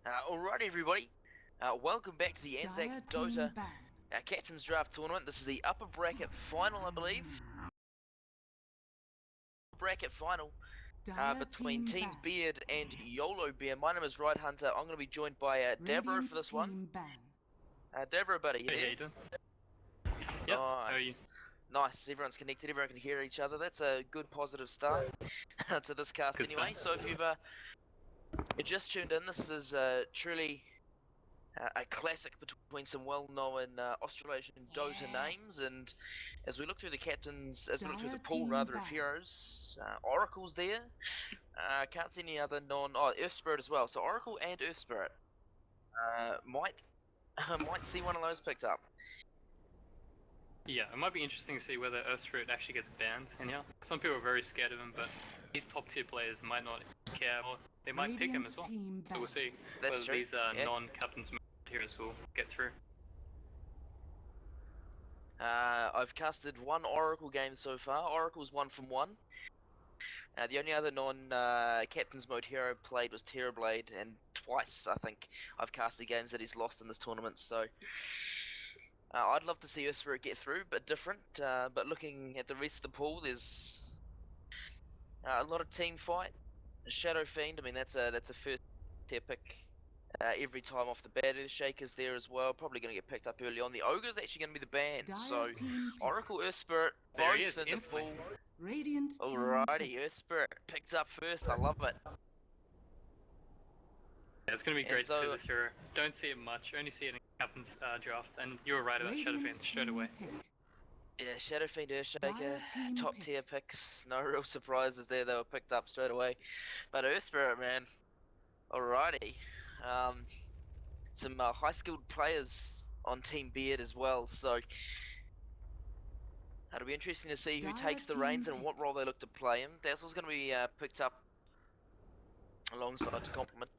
Alright everybody, welcome back to the Anzac Dota Captain's Draft Tournament. This is the upper bracket final, I believe. Bracket final between Teams Beard and Yolobear. My name is Right Hunter. I'm going to be joined by Deborah for this one. Deborah, buddy, you there? Hey, how you doing? Yep. Nice. How are you? Nice, everyone's connected, everyone can hear each other. That's a good positive start to this cast Good anyway. start. So if you've just tuned in, this is truly a classic between some well-known Australasian Dota names, and as we look through the captains, as we look through the pool rather of heroes, Oracle's there. Can't see any other Earth Spirit as well. So Oracle and Earth Spirit might see one of those picked up. Yeah, it might be interesting to see whether Earth Spirit actually gets banned in here. Some people are very scared of him, but these top tier players might not care, or they might pick him as well. So we'll see whether these non-captains heroes will get through. I've casted one Oracle game so far. Oracle's 1 from 1. The only other non-Captain's Mode hero played was Terrorblade, and twice, I think, I've casted games that he's lost in this tournament, so... I'd love to see Earth Spirit get through, but different. But looking at the rest of the pool, there's a lot of team fight. Shadow Fiend, I mean, that's a first tier pick every time off the bat. Earthshaker's there as well, probably going to get picked up early on. The Ogre's actually going to be the ban, so Oracle, Earth Spirit, both in the pool. Alrighty, Earth Spirit picked up first, I love it. Yeah, it's going to be great to see this hero. Don't see it much, only see it in Captain's draft, and you were right about Shadow Fiend straight away. Yeah, Shadow Fiend, Earthshaker, top tier picks, no real surprises there, they were picked up straight away. But Earth Spirit, man, alrighty. Some high skilled players on Team Beard as well, so it'll be interesting to see who takes the reins and what role they look to play him. Dazzle's going to be picked up alongside to complement.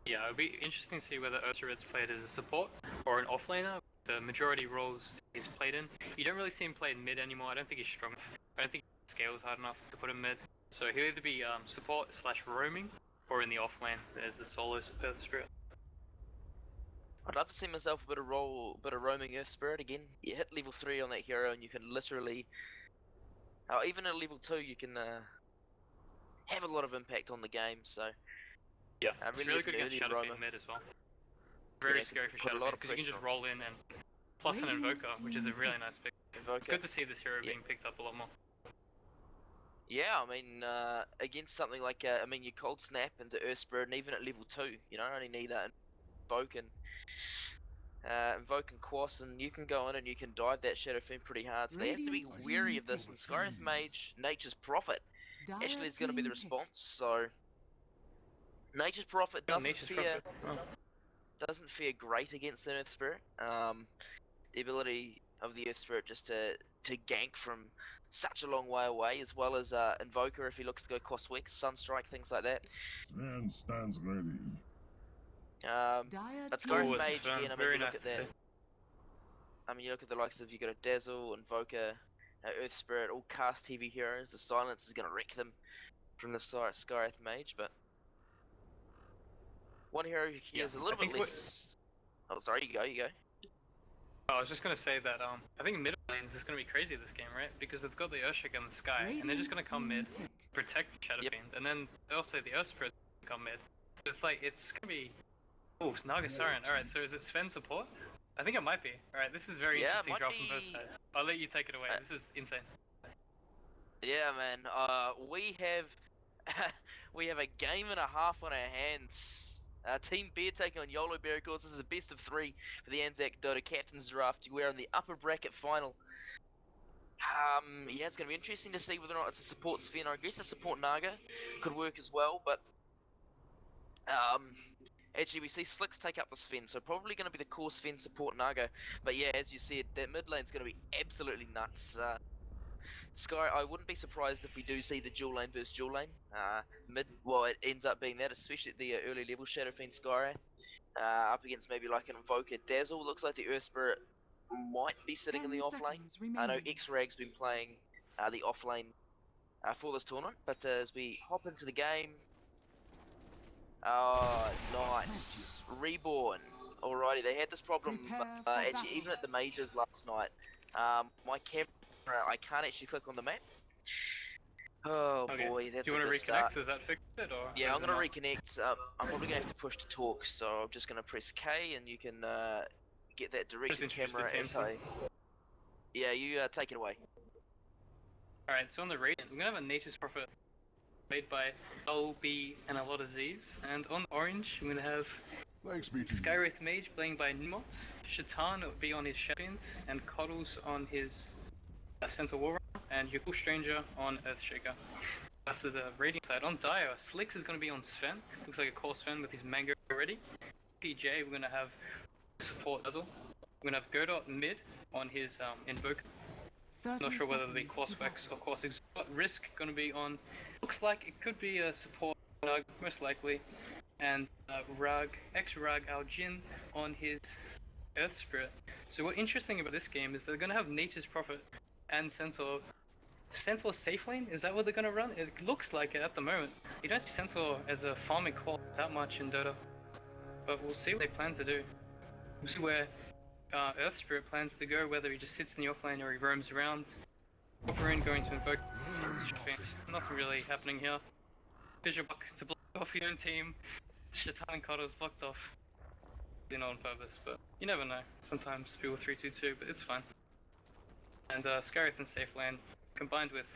Yeah, it'll be interesting to see whether Earth Spirit's played as a support or an offlaner. The majority roles he's played in. You don't really see him play in mid anymore. I don't think he's strong enough. I don't think he scales hard enough to put him mid. So he'll either be support / roaming, or in the offlane as a solo Earth Spirit. I'd love to see myself a bit of roaming Earth Spirit again. You hit level 3 on that hero and you can literally, even at level 2 you can have a lot of impact on the game, so... Yeah, it's really good against Shadow Fiend mid as well. Very scary for Shadow Fiend, because you can just roll in and plus an Invoker, which is a really nice pick. It's good to see this hero being picked up a lot more. Yeah, I mean, against something like, I mean, you Cold Snap into Earth Spirit, and even at level 2, you don't only need Invoke and Quas, and you can go in and you can dive that Shadow Fiend pretty hard, so they have to be wary of this, and Skywrath Mage, Nature's Prophet, actually is going to be the response, so... Nature's Prophet doesn't fare great against an Earth Spirit. The ability of the Earth Spirit just to gank from such a long way away, as well as Invoker if he looks to go Coswex, Sunstrike, things like that. Sven stands ready. But Skywrath Mage again, I mean, you look at that. I mean, you look at the likes of, you got a Dazzle, Invoker, Earth Spirit, all cast heavy heroes. The silence is going to wreck them from the Skywrath Mage, but one hero here is a little bit less... Oh, sorry, you go. I was just going to say that I think mid lanes is going to be crazy this game, right? Because they've got the Earthshaker in the sky, and they're just going to come mid, protect Shadow Fiend, and then also the Earth Spirit come mid. It's like, it's going to be... Oh, Naga Siren. Alright, so is it Sven support? I think it might be. Alright, this is very interesting drop from both sides. I'll let you take it away, this is insane. Yeah, man, we have a game and a half on our hands. Team Bear taking on Yolobear, of course. This is a best of 3 for the Anzac Dota Captain's Draft. We're in the upper bracket final. Yeah, it's going to be interesting to see whether or not it's a support Sven. I guess a support Naga could work as well, but... actually, we see Slicks take up the Sven, so probably going to be the core Sven support Naga. But yeah, as you said, that mid lane's going to be absolutely nuts. I wouldn't be surprised if we do see the dual lane versus dual lane. Well, it ends up being that, especially at the early level. Shadow Fiend Skywrath up against maybe like an Invoker. Dazzle looks like the Earth Spirit might be sitting in the off lane. I know X-Rag's been playing the off lane for this tournament, but as we hop into the game, Oh, nice. Reborn. Alrighty, they had this problem Prepare for actually battle. even at the majors last night. My camera, I can't actually click on the map. Oh Okay. boy, Do that's you a want to good start. reconnect? Does that fix it, or Yeah, I'm does it gonna not? reconnect. I'm probably gonna have to push to talk, so I'm just gonna press K and you can get that Just directed introduce the camera team. as I. Yeah, you take it away. Alright, so on the Radiant, we're gonna have a Nature's Prophet made by O, B, and a lot of Z's. And on Orange, we're gonna have Thanks be to you. Skywraith Mage playing by Nimot, Shaitan will be on his Champions, and Coddles on his Centaur Warrunner, and Yukul Stranger on Earthshaker. That's the Radiant side. On Dire, Slicks is gonna be on Sven, looks like a core Sven with his Mango already. PJ, we're gonna have support Dazzle. We're gonna have Godot mid on his Invoker. 30 Not sure whether it'll be seconds Core to Specs battle. or Core Exalt. Risk gonna be on. Looks like it could be a support Rag, most likely. And Rag, ex-Rag Al-Jin on his Earth Spirit. So what's interesting about this game is they're gonna have Nature's Prophet and Centaur. Centaur safe lane? Is that what they're gonna run? It looks like it at the moment. You don't see Centaur as a farming core that much in Dota. But we'll see what they plan to do. We'll see where Earth Spirit plans to go, whether he just sits in the offlane or he roams around. Wolverine going to invoke. Nothing really happening here. Fissure block to block off your own team. Shaitan and Kodo's blocked off. Not on purpose, but you never know. Sometimes people 3-2-2, but it's fine. And Scarith and Safe Lane combined with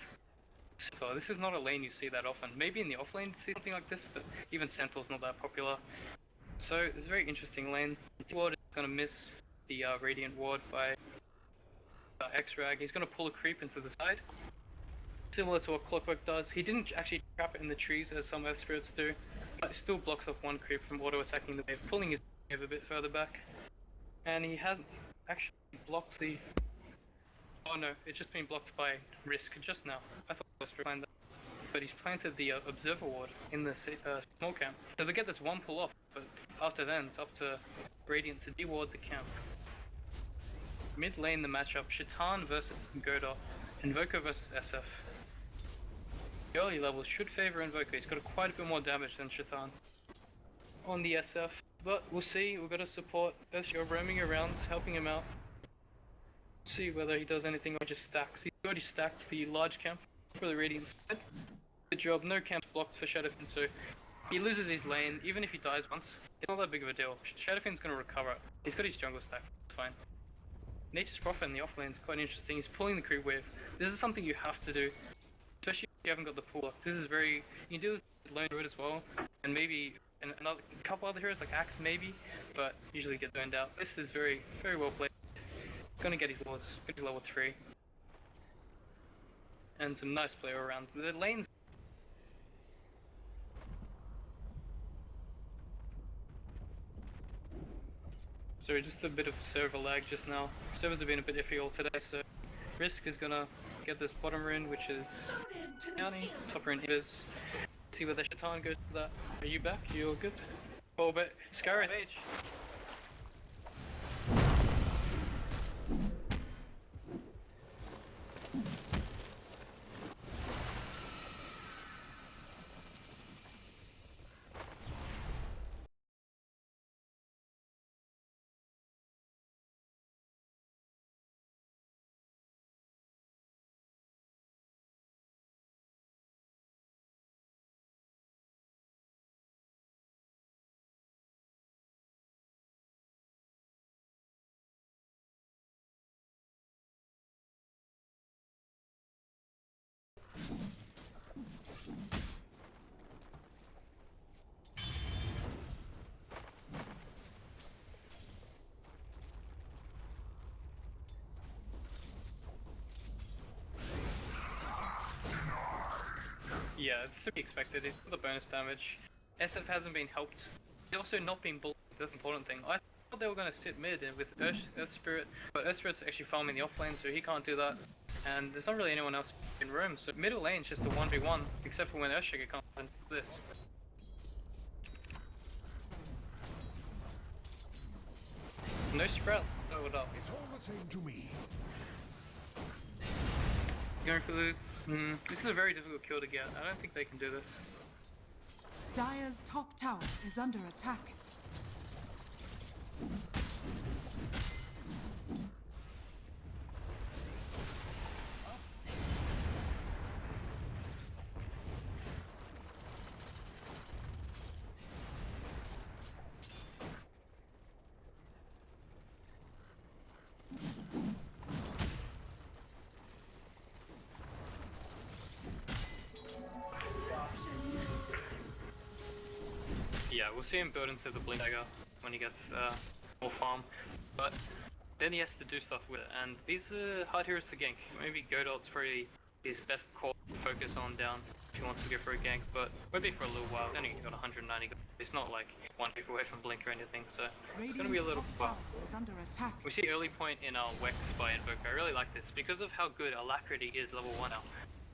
Centaur. This is not a lane you see that often. Maybe in the offlane you see something like this, but even Centaur's not that popular. So it's a very interesting lane. The ward is gonna miss the Radiant ward by X-Rag. He's gonna pull a creep into the side. Similar to what Clockwork does. He didn't actually trap it in the trees as some Earth Spirits do, but it still blocks off one creep from auto-attacking the wave, pulling his wave a bit further back. And he hasn't actually blocked the... Oh no, it's just been blocked by Risk just now. I thought it was planned that. But he's planted the Observer Ward in the small camp. So they get this one pull off, but after then it's up to Radiant to deward the camp. Mid lane the matchup, Shaitan versus Godot, Invoker versus SF. The early levels should favor Invoker, he's got quite a bit more damage than Shaitan on the SF, but we'll see. We've got to support Earthshaker roaming around, helping him out. See whether he does anything or just stacks. He's already stacked the large camp for the Radiant side. Good job, no camps blocked for Shadowfin, so he loses his lane. Even if he dies once, it's not that big of a deal. Shadowfin's gonna recover. He's got his jungle stack, it's fine. Nature's Prophet in the offlane is quite interesting. He's pulling the creep wave. This is something you have to do, especially if you haven't got the pull up. This is very, you can do this with Lone Druid as well, and maybe another couple other heroes like Axe maybe, but usually get burned out. This is very, very well played. Gonna get his wards, get to level 3. And some nice play around. The lanes. So just a bit of server lag just now. Servers have been a bit iffy all today, so Risk is gonna get this bottom rune, which is County, top rune is. See where the Shaitan goes to that. Are you back? You're good? Oh, but Scarith Mage. Yeah, it's to be expected. It's the bonus damage. SF hasn't been helped. He's also not been bullied. That's the important thing. I thought they were going to sit mid with Earth Spirit, but Earth Spirit's actually farming the offlane, so he can't do that. And there's not really anyone else in room, so middle lane's just a 1v1, except for when Earthshaker comes into this. No sprout, blow it up. It's all the same to me. Going for the... this is a very difficult kill to get. I don't think they can do this. Dire's top tower is under attack. Yeah, we'll see him build into the Blink Dagger when he gets more farm, but then he has to do stuff with it, and these are hard heroes to gank. Maybe Godot's probably his best core to focus on down if he wants to go for a gank, but won't be for a little while. He's only got 190 gold. It's not like one pick away from Blink or anything, so it's going to be a little top fun. tower is under attack. We see early point in our Wex by Invoker. I really like this because of how good Alacrity is level 1 now.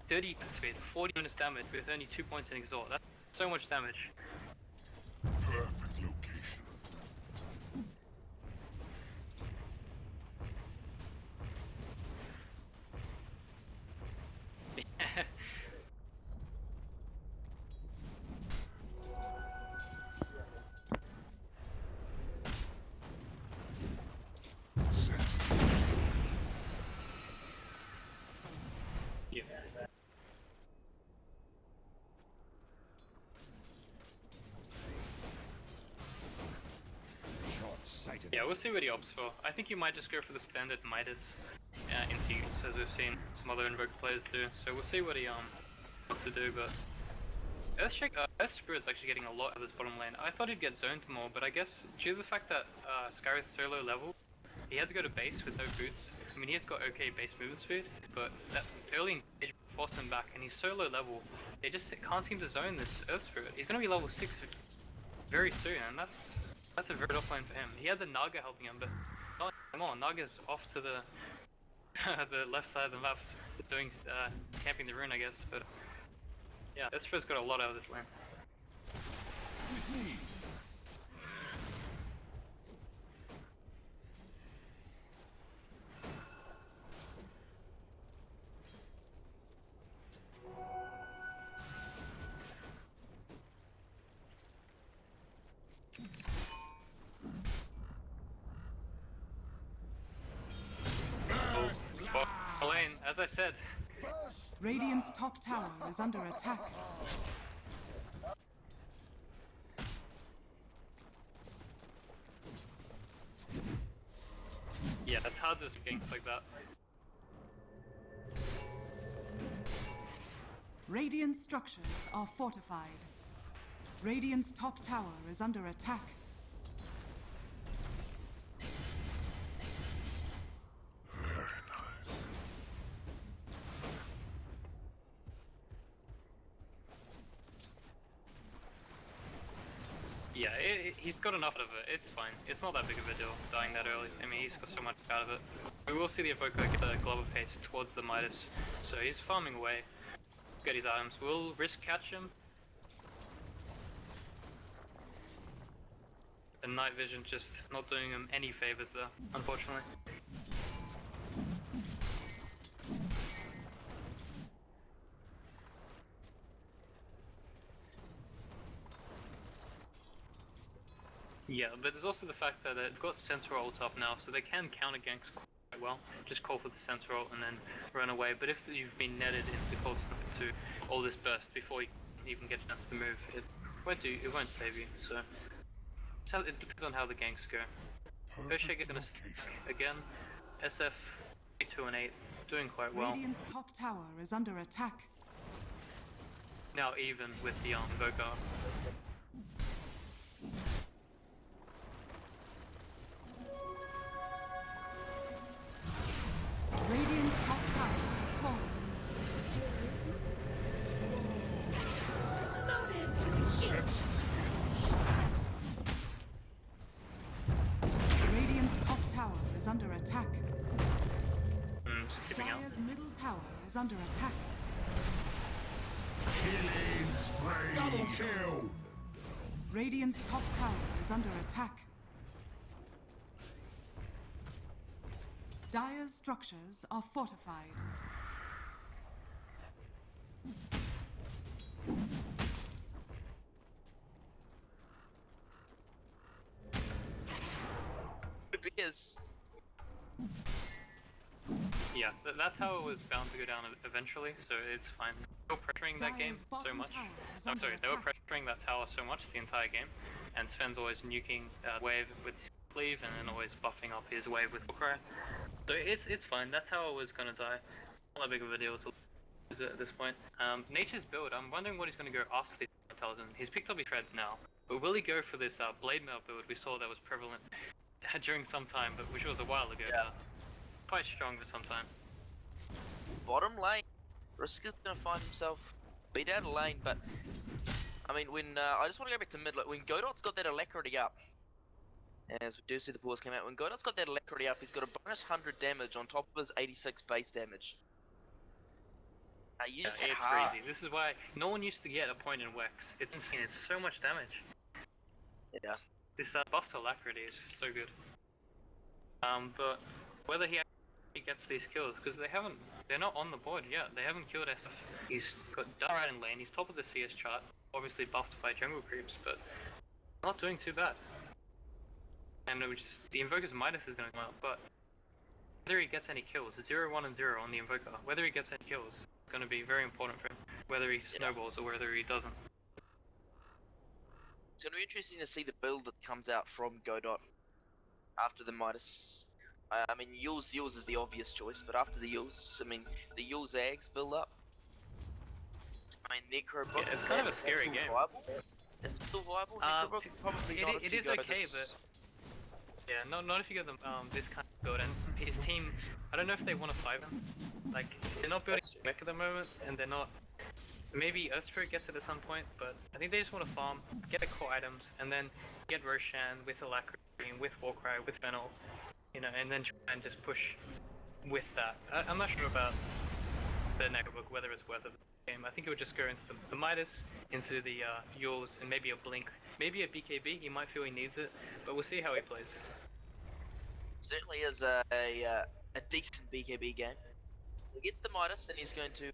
30 speed, 40 bonus damage with only 2 points in Exalt. That's so much damage. Perfect location. Yeah. Short-sighted. Yeah, we'll see what he opts for. I think he might just go for the standard Midas into use, as we've seen some other Invoke players do. So we'll see what he wants to do, but Earth Spirit's actually getting a lot of this bottom lane. I thought he'd get zoned more, but I guess due to the fact that Skyrath's so low level, he had to go to base with no boots. I mean, he has got okay base movement speed, but that early engagement forced him back, and he's so low level, they just can't seem to zone this Earth Spirit. He's gonna be level 6 very soon, and that's a very tough lane for him. He had the Naga helping him, but not anymore. Naga's off to the the left side of the map, doing camping the rune, I guess. But yeah, Earth Spirit's got a lot out of this lane. With me. Lane, as I said. Radiant's top tower is under attack. Yeah, it's hard to gank like that. Radiant structures are fortified. Radiant's top tower is under attack. Yeah, he's got enough out of it. It's fine. It's not that big of a deal dying that early. I mean, he's got so much out of it. We will see the Evoker get the Glove of Haste towards the Midas, so he's farming away. Get his items. We'll risk catch him. The night vision just not doing him any favors there, unfortunately. Yeah, but there's also the fact that they've got Centaur ult up now, so they can counter ganks quite well. Just call for the Centaur ult and then run away. But if you've been netted into Cold Snap to all this burst before you even get a chance to move, it won't save you. So it depends on how the ganks go. Earthshaker gonna stick again. SF 2 and 8 doing quite well. Radiant's top tower is under attack. Now even with the Invoker. Radiant's top tower has fallen. Radiant's top tower is under attack. Just keeping out. Dire's middle tower is under attack. Killing spree. Double kill. Radiant's top tower is under attack. Dire's structures are fortified. is. Yeah, that's how it was bound to go down eventually, so it's fine. They were pressuring that game Dire's so bottom much. tower is I'm under sorry, they were attack. pressuring that tower so much the entire game, and Sven's always nuking wave with his sleeve and then always buffing up his wave with Warcry. So it's fine, that's how it was gonna die. Not that big of a deal to lose it at this point. Nature's build, I'm wondering what he's gonna go after this intelligence. He's picked up his shreds now, but will he go for this blade mail build we saw that was prevalent during some time, but which was a while ago now. Quite strong for some time. Bottom lane, Risk is gonna find himself beat out of lane, but I mean, when I just want to go back to mid. Like, when Godot's got that alacrity up, as we do see the pause come out, when Godot's got that alacrity up, he's got a bonus 100 damage on top of his 86 base damage. You just hit It's hard. crazy. This is why no one used to get a point in Wex. It's insane. It's so much damage. Yeah. This buff to alacrity is just so good. But whether he actually gets these kills, because they're not on the board yet. They haven't killed SF. He's got Dara in lane. He's top of the CS chart. Obviously buffed by jungle creeps, but not doing too bad. And the Invoker's Midas is going to come out, but whether he gets any kills, 0, 1, and 0 on the Invoker, whether he gets any kills is going to be very important for him, whether he snowballs or whether he doesn't. It's going to be interesting to see the build that comes out from Godot after the Midas. I mean, Yule's is the obvious choice, but after the Yule's, I mean, the Yule's Ags build up. I mean, Necrobrook, Yeah, it's kind of a scary still game. Viable? Is it still viable? Necrobrook probably not if It you is go okay, this... but yeah, not if you get them this kind of build. And his team, I don't know if they want to 5 him. Like, they're not building mech at the moment, and they're not. Maybe Earthspirit gets it at some point, but I think they just want to farm, get the core items, and then get Roshan with Alacrity, with Warcry, with Fennel, you know, and then try and just push with that. I'm not sure about the Necrobook, whether it's worth it. I think it would just go into the Midas, into the Yules, and maybe a Blink. Maybe a BKB, he might feel he needs it, but we'll see how he plays. Certainly is a decent BKB game. He gets the Midas, and he's going to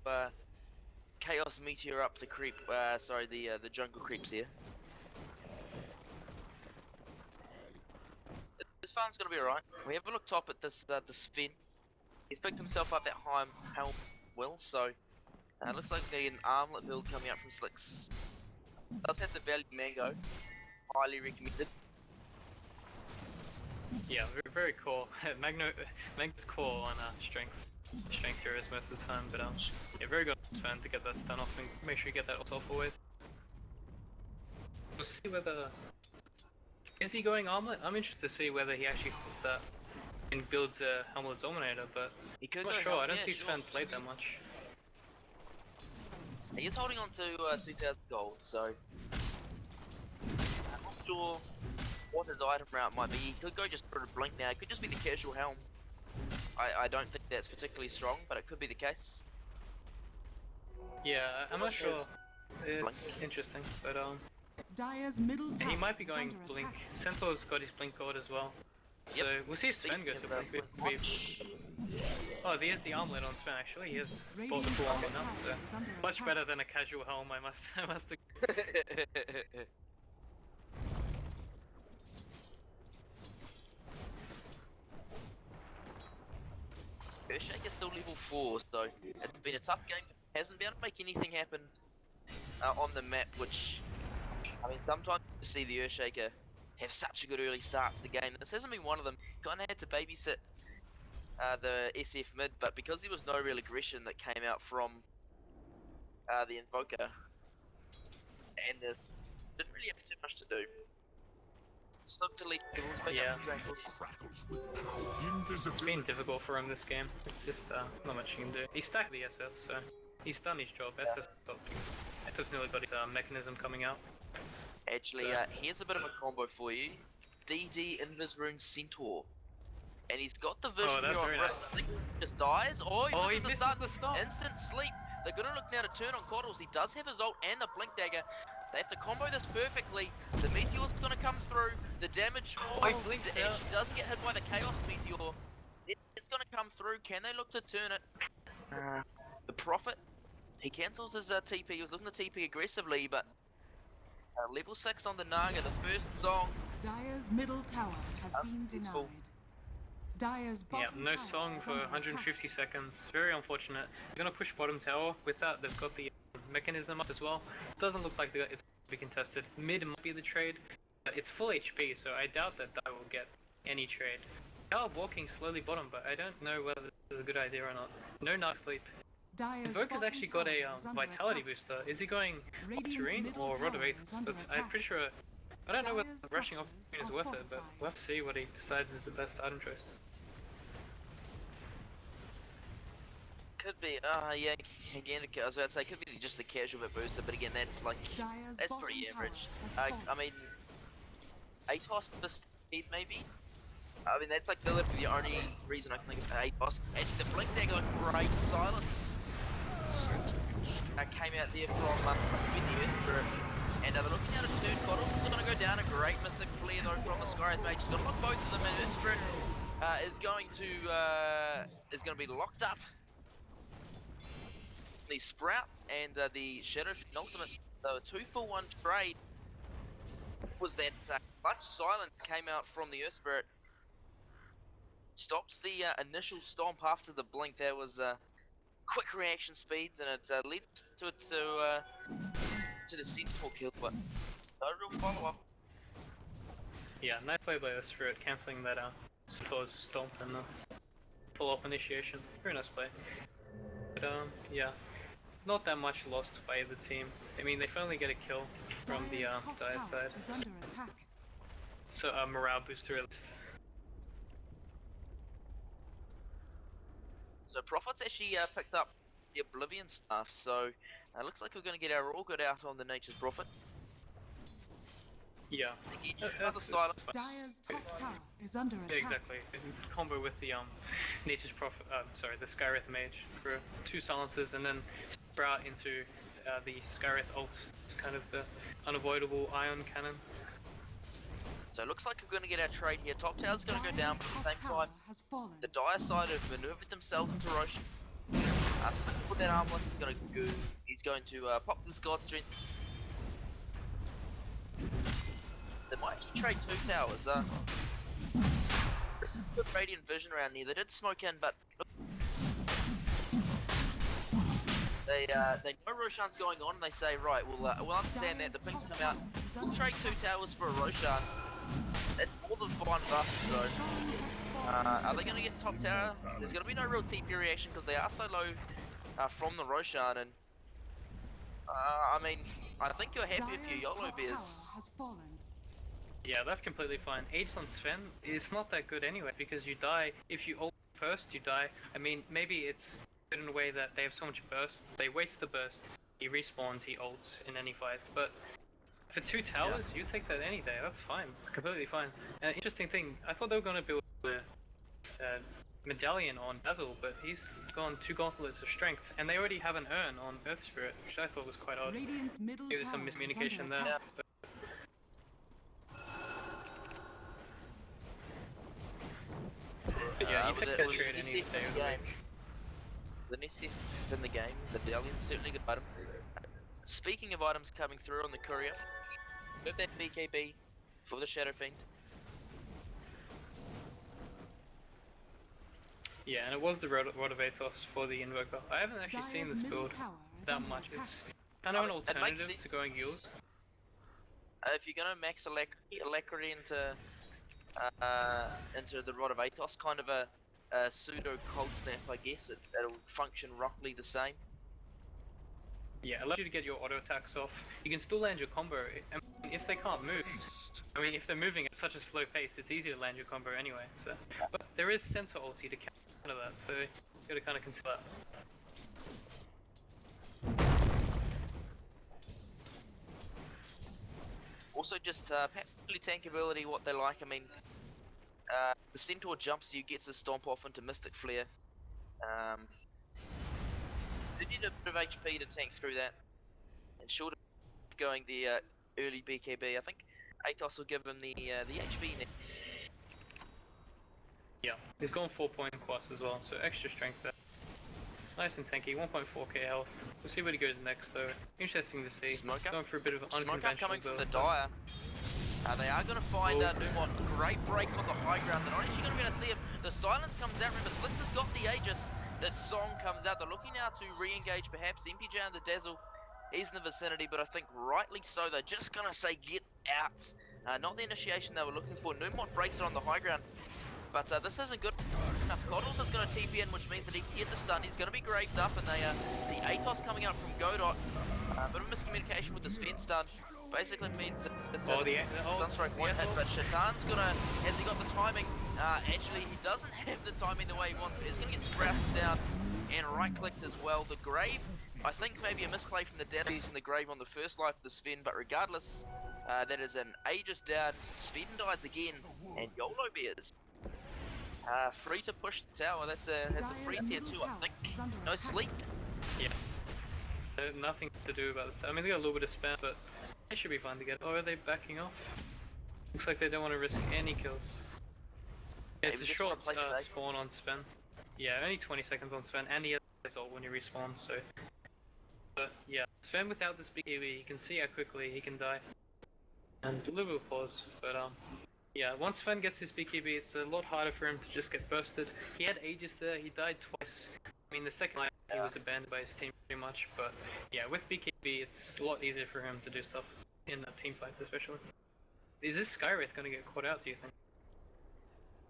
Chaos Meteor up the creep, the jungle creeps here. This farm's gonna be alright. We have a look top at this Sven. He's picked himself up that helm well, so looks like an armlet build coming out from Slicks. Does have the Valley Mango, highly recommended. Yeah, very cool. Magno's cool on strength heroes most of the time, but yeah, very good fan to get that stun off and make sure you get that off always. We'll see whether is he going armlet. I'm interested to see whether he actually puts that and builds a Helmlet Dominator, but He could I'm not go sure. helm, I don't yeah, see sure. Sven played that much. He is holding on to 2,000 gold, so I'm not sure what his item route might be. He could go just for a blink now. It could just be the casual helm. I don't think that's particularly strong, but it could be the case. Yeah, I'm not sure. Blink. It's interesting, but Dire's middle tower and he might be is going under blink. attack. Centaur's got his blink gold as well. So we'll see if Sven goes to blink. Oh, there's the armlet on Sven actually. He has bought the full armlet now, so Is under much attack. better than a casual helm. I must agree. Earthshaker's still level 4, so it's been a tough game. Hasn't been able to make anything happen on the map, which, I mean, sometimes you see the Earthshaker have such a good early start to the game. This hasn't been one of them. Kind of had to babysit the SF mid, but because there was no real aggression that came out from the Invoker, and there's didn't really have too much to do. Just look to lead kills, pick Yeah. up the angles. Crackles with power. It's Invisibility. been difficult for him this game. It's just not much you can do. He stacked the SF, so he's done his job. SF's nearly got his mechanism coming out. Actually, here's a bit of a combo for you. DD Invis Rune Centaur. And he's got the vision that's here on very Risk. Just dies. Oh, he misses misses the the stun. Instant sleep. They're gonna look now to turn on Coddles. He does have his ult and the Blink Dagger. They have to combo this perfectly. The Meteor's gonna come through. The damage. Oh, he blinked actually out. doesn't get hit by the Chaos Meteor. It's gonna come through. Can they look to turn it? The Prophet. He cancels his TP. He was looking to TP aggressively, but level 6 on the Naga. The first song. Dire's middle tower has been Unsuccessful. denied. Dire's Yeah, bottom no tower song is for under 150 attack. seconds. Very unfortunate. They're gonna push bottom tower. With that, they've got the mechanism up as well. Doesn't look like it's gonna be contested. Mid might be the trade, but it's full HP, so I doubt that Dire will get any trade. They are walking slowly bottom, but I don't know whether this is a good idea or not. No night sleep. Dire's Invoker's bottom actually got tower a is under vitality attack. booster. Is he going Radiant's Terrain middle or tower Rotovator? is under I'm attack. pretty sure. I don't know whether Dire's rushing off structures Terrain is are worth it, but fortified. we'll have to see what he decides is the best item choice. Could be, yeah, again, I was about to say, could be just the casual bit booster, but again, that's like, Dire's that's bottom pretty tower average. has fallen. I mean, ATOS for speed maybe? I mean, that's like literally the only reason I can think of ATOS. Actually, the Blink Dagger got great silence. Came out there from the Earth, and they're looking at a turn. Coddle's still going to go down. A great Mystic Flare though from the Skyrath Mage. Still lock both of them, and Earth is going to be locked up. The Sprout and the Shadow Ultimate. So a 2-for-1 trade was that clutch silence came out from the Earth Spirit. Stops the initial stomp after the blink. There was quick reaction speeds, and it led to the Sentinel kill, but no real follow-up. Yeah, nice play by Earth Spirit, cancelling that Stor's Stomp and pull-off initiation. Very nice play. But yeah, not that much lost by either team. I mean, they finally get a kill from the Dire's top Dire tower side. is under attack. So morale booster at least. So Prophet's actually picked up the Oblivion stuff, so looks like we're going to get our All Good out on the Nature's Prophet. Yeah. Again, just another silence. Dire's top tower is under Yeah, attack. exactly. In combo with the Nature's Prophet, sorry, the Skyrath Mage for 2 silences, and then sprout into the Skyrath ult. It's kind of the unavoidable ion cannon. So it looks like we're going to get our trade here. Top tower's going to go down, but at the Dire's same top tower time, has fallen. the Dire side have maneuvered themselves into Rosh. Slick with that armlet, he's going to pop this God Strength. They might actually trade 2 towers. There's some good Radiant Vision around here. They did smoke in, but they know Roshan's going on, and they say, right, we'll understand that. The Dire's pings top come out. tower is We'll under trade 2 attack. towers for a Roshan. It's more than fine with us, so Roshan has fallen to are the they going to devil. get top tower? There's going to be no real TP reaction because they are so low from the Roshan, and I mean, I think you're happy if Dire's you're top tower Yolobears. has fallen. Yeah, that's completely fine. Age on Sven is not that good anyway, because you die, if you ult first, you die. I mean, maybe it's good in a way that they have so much burst, they waste the burst, he respawns, he ults in any fight, but for 2 towers, you take that any day, that's fine, it's completely fine. And interesting thing, I thought they were going to build a medallion on Basil, but he's gone 2 gauntlets of strength, and they already have an urn on Earth Spirit, which I thought was quite odd. Radiant's middle Maybe there's tower some is miscommunication under there. attack. But yeah, you With take the- that with trade the any Nisif day in of the the game, week. the Nisif in the game, the Dalian's certainly a good item. Speaking of items coming through on the courier, got that BKB for the Shadow Fiend. Yeah, and it was the Rotovatos for the Invoker. I haven't actually seen Dire's this middle build tower is that under much. attack. It's kind of an It makes alternative to sense. going Yules. If you're gonna max Alacrity into the Rod of Atos, kind of a pseudo cold snap, I guess it'll function roughly the same. Yeah, it allows you to get your auto attacks off. You can still land your combo. I mean, if they can't move, I mean, if they're moving at such a slow pace, it's easy to land your combo anyway. So, but there is Centaur ulti to counter that, so you gotta kind of consider that. Also, just perhaps early tank ability, what they like. I mean, the Centaur jumps, you gets a stomp off into Mystic Flare. They need a bit of HP to tank through that, and short of going the early BKB, I think Atos will give him the HP next. Yeah, he's gone 4-point quas as well, so extra strength there. Nice and tanky, 1.4k health. We'll see where he goes next though. Interesting to see. Smoke up. Going for a bit of an Smoke up unconventional coming from the build, but Dire. They are going to find Numot. Great break on the high ground. They're not actually going to be able to see him. The silence comes out. Remember, Slicks has got the Aegis. The song comes out. They're looking now to re-engage perhaps. MPJ and the Dazzle. He's in the vicinity, but I think rightly so. They're just going to say get out. Not the initiation they were looking for. Numot breaks it on the high ground. But this isn't good enough. Coddles is going to TP in, which means that he can get the stun. He's going to be graved up, and the Atos coming out from Godot. A bit of miscommunication with the Sven stun. Basically means that Sunstrike one hit, but Shatan's has he got the timing? Actually, he doesn't have the timing the way he wants, but he's going to get sprouted down and right-clicked as well. The Grave, I think maybe a misplay from the Dad using the Grave on the first life of the Sven, but regardless, that is an Aegis down. Sven dies again, and Yolobears free to push the tower. That's a free tier 2, I think. No sleep. Yeah. Nothing to do about this. I mean, they got a little bit of spam, but they should be fine to get. Or are they backing off? Looks like they don't want to risk any kills. Yeah, it's a short spawn on Sven. Yeah, only 20 seconds on Sven, and he has ult when you respawn, so... But yeah, Sven without this big EV, you can see how quickly he can die. And a little bit of pause, but yeah, once Sven gets his BKB, it's a lot harder for him to just get bursted. He had Aegis there, he died twice. I mean, the second time he was abandoned by his team pretty much, but yeah, with BKB, it's a lot easier for him to do stuff in the team fights, especially. Is this Skywraith going to get caught out, do you think?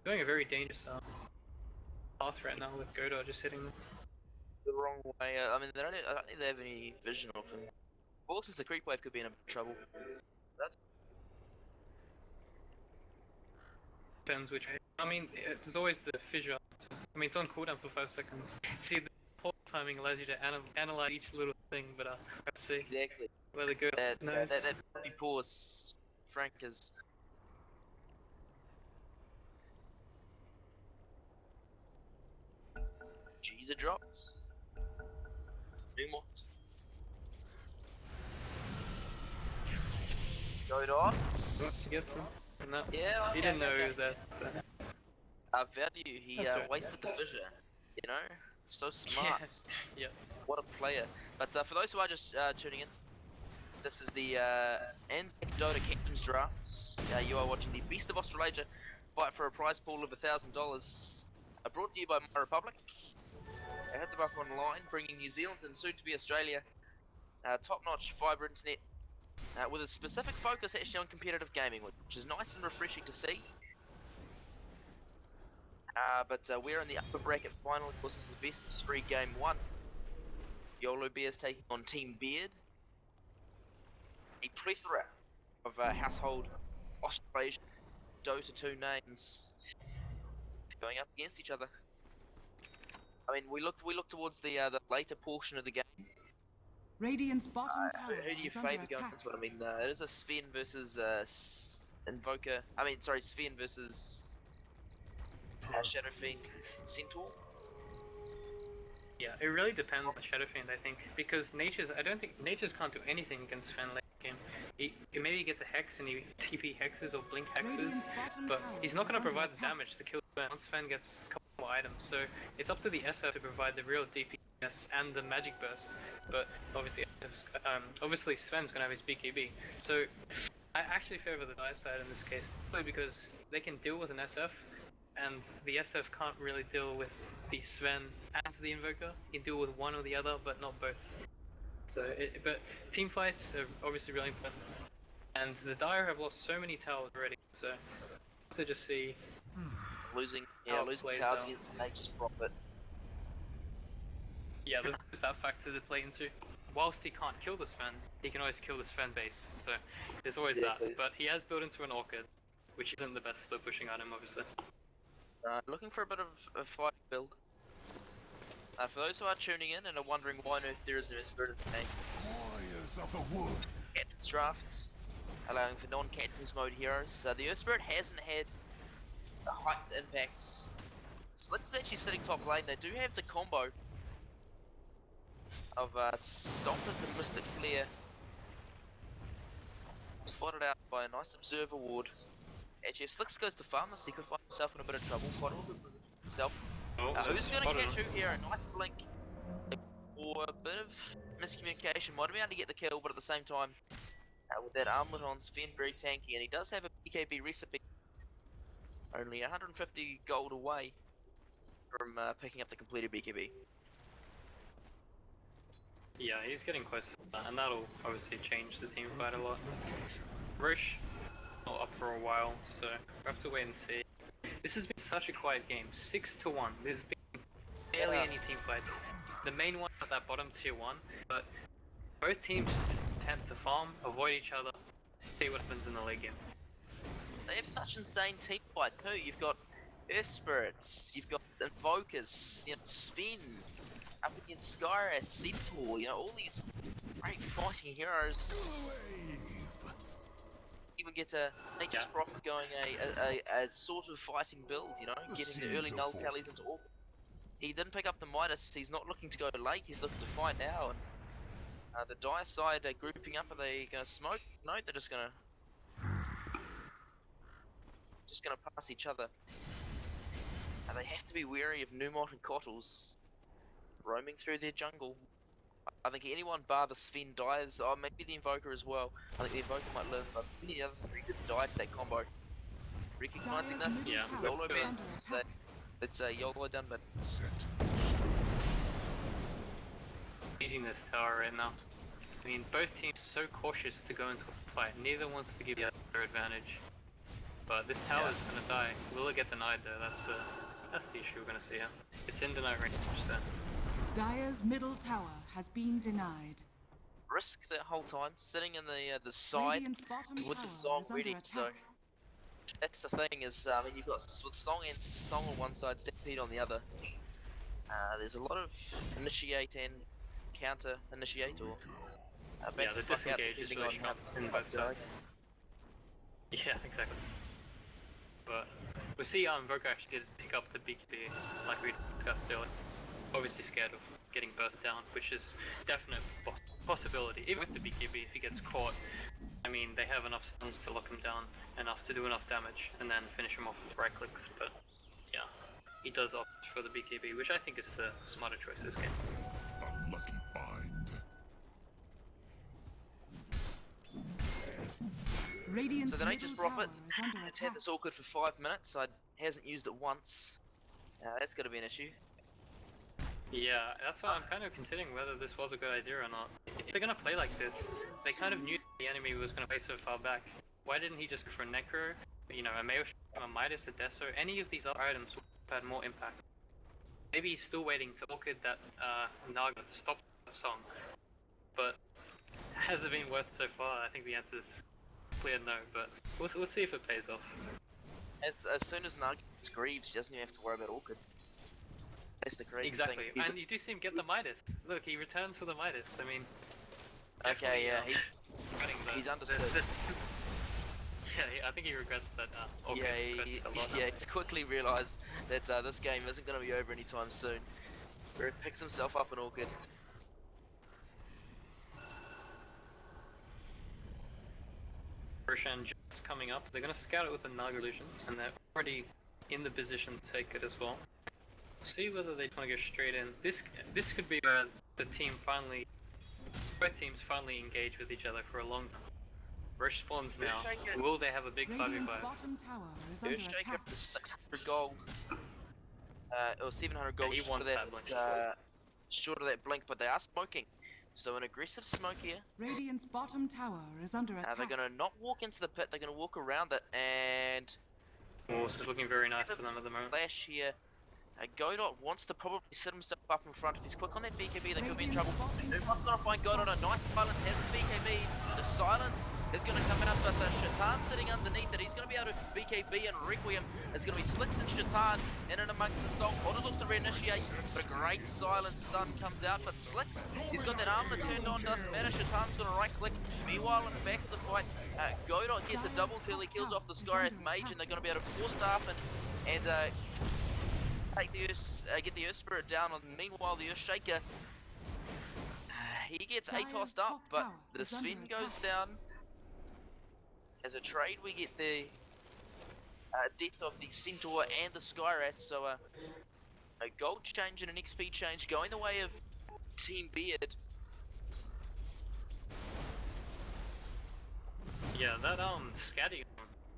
He's doing a very dangerous path right now with Godot just hitting them. The wrong way. I mean, I don't think they have any vision of him. Also, the creep wave could be in a bit of trouble. Depends which way. I mean, there's always the fissure. I mean, it's on cooldown for 5 seconds. See, the pause timing allows you to analyze each little thing, but let's see. Exactly. Where they go. That pause, Frank is. G's are dropped. Numot. Godot. Gets him. No. Yeah, he didn't know that. Value, he right. wasted the fissure, you know? So smart. Yeah. What a player. But for those who are just tuning in, this is the Anzac Dota Captain's Draft. You are watching the Beast of Australasia fight for a prize pool of $1,000. Brought to you by My Republic. Hit the buck online, bringing New Zealand and soon to be Australia top-notch fibre internet. With a specific focus actually on competitive gaming, which is nice and refreshing to see. But we're in the upper bracket final. Of course, this is best of 3 game 1. Yolobear's taking on Team Beard. A plethora of household Australian Dota 2 names going up against each other. I mean, we look towards the later portion of the game. Radiant's bottom tower Who do you is under favour going attack. into it? I mean, it is a Sven versus Invoker. I mean, sorry, Sven versus Shadow Fiend Centaur. Yeah, it really depends on Shadow Fiend, I think, because I don't think Nature's can't do anything against Sven late game. Maybe he gets a Hex and he TP Hexes or Blink Hexes, Radiant's bottom but tower he's not going is to under provide the attack. damage to kill Sven once Sven gets a couple more items, so it's up to the SF to provide the real DPS and the Magic Burst, but obviously Sven's going to have his BKB, so I actually favour the Dire side in this case, simply because they can deal with an SF, and the SF can't really deal with the Sven and the Invoker. He can deal with one or the other, but not both. So, but team fights are obviously really important. And the Dire have lost so many towers already, so to just see Losing how it losing plays towers out. against Nature's Prophet. Yeah, there's that factor to play into. Whilst he can't kill the Sven, he can always kill the Sven base. So there's always Exactly. that. But he has built into an Orchid, which isn't the best for pushing item, obviously. Looking for a bit of a fight build. For those who are tuning in and are wondering why on earth there is no spirit of the game, Warriors of the wood. Captain's Draft, allowing for non-Captain's mode heroes. The Earth Spirit hasn't had the height impacts. Slicks is actually sitting top lane. They do have the combo of Stomp into Mystic Flare. Spotted out by a nice Observer Ward. Actually, if Slicks goes to farm this, he could find himself in a bit of trouble. Quite a little bit himself. Who's going to catch who here? A nice blink. Or a bit of miscommunication. Might have been able to get the kill, but at the same time, With that armlet on, Sven very tanky, and he does have a BKB recipe. Only 150 gold away from picking up the completed BKB. Yeah, he's getting close to that, and that'll obviously change the team quite a lot. Roche not up for a while, so we have to wait and see. This has been such a quiet game, 6-1. There's been barely any team fights. The main one at that bottom tier 1, but both teams just tend to farm, avoid each other, see what happens in the late game. They have such insane team fight too. You've got Earth Spirits, you've got Invokers, you know, Spin, up against Skyrath, Centaur, you know, all these great fighting heroes. Even get a Nature's Prophet going a sort of fighting build, you know, getting the early null tallies into orbit. He didn't pick up the Midas, he's not looking to go late, he's looking to fight now. And the Dire side are grouping up, are they going to smoke? No, they're just going to pass each other. And they have to be wary of Numot and Cottles roaming through their jungle. I think anyone bar the Sven dies, or maybe the Invoker as well. I think the Invoker might live, but any other three could die to that combo. Recognizing this, Yeah. Yolobear, it's a YOLO done, but Eating this tower right now. I mean, both teams so cautious to go into a fight. Neither wants to give the other advantage. But this tower is gonna die. Will it get denied though? That's the issue we're gonna see here. It's in denied range, so. Dire's middle tower has been denied. risk that whole time, sitting in the side Radiant's bottom with the tower song is under ready, so attack. that's the thing is, I mean, you've got with song and song on one side, Stampede on the other. There's a lot of initiate and counter initiate, or back Yeah, the the fuck out disengage is depending really on how strong in both sides. Yeah, exactly. But we see Invoker actually did pick up the BKB like we discussed earlier. Obviously scared of getting burst down, which is definite possibility. Even with the BKB, if he gets caught, I mean, they have enough stuns to lock him down, enough to do enough damage, and then finish him off with right clicks. But yeah, he does opt for the BKB, which I think is the smarter choice this game. A lucky find. Radiant's So the middle Nature's tower Prophet is under has attack. had this awkward for 5 minutes, hasn't used it once. That's going to be an issue. Yeah, that's why I'm kind of considering whether this was a good idea or not. If they're gonna play like this, they kind of knew the enemy was gonna play so far back. Why didn't he just go for a Necro, you know, a Mayo, a Midas, a Deso? Any of these other items would have had more impact. Maybe he's still waiting to orchid that Naga to stop that song. But has it been worth so far? I think the answer is clear no, but we'll see if it pays off. As soon as Nug gets grieved, he doesn't even have to worry about awkward. That's the crazy Exactly, thing. and you do see him get the Midas. Look, he returns for the Midas. I mean, Okay, yeah, regretting he's understood. Yeah, I think he regrets that. Orchid regrets a lot. Yeah, he's quickly realised that this game isn't going to be over anytime soon. Where he picks himself up in awkward. Roshan just coming up. They're gonna scout it with the Naga illusions, and they're already in the position to take it as well. See whether they want to go straight in. This could be where the team finally, both teams finally engage with each other for a long time. Roche spawns now. Will they have a big 5v5? Radiant's bottom tower is under Earthshaker attack. for 600 gold. Or 700 gold he short wants of that blink. short of that blink, but they are smoking. So an aggressive smoke here. Radiant's bottom tower is under attack. They're going to not walk into the pit, they're going to walk around it, and Oh, this is looking very nice for them at the moment. flash here. Godot wants to probably sit himself up in front. If he's quick on that BKB, they could be in trouble. Numa's going to find Godot. A nice silence has the BKB. The silence is going to come out, but Shatan's sitting underneath it. He's going to be able to BKB, and Requiem is going to be Slicks and Shatan in and amongst the song. Otters looks to reinitiate, but a great silence stun comes out. But Slicks, he's got that armor turned on, doesn't matter. Shatan's going to right click. Meanwhile, in the back of the fight, Godot gets a double kill. He kills off the Skyrath Mage, and they're going to be able to force staff and take the get the Earth Spirit down, and meanwhile the Earthshaker, he gets ATOS'd up, but the Sven goes down. As a trade, we get the death of the Centaur and the Skyrath, so a gold change and an XP change going the way of Team Beard. Yeah, that Scatty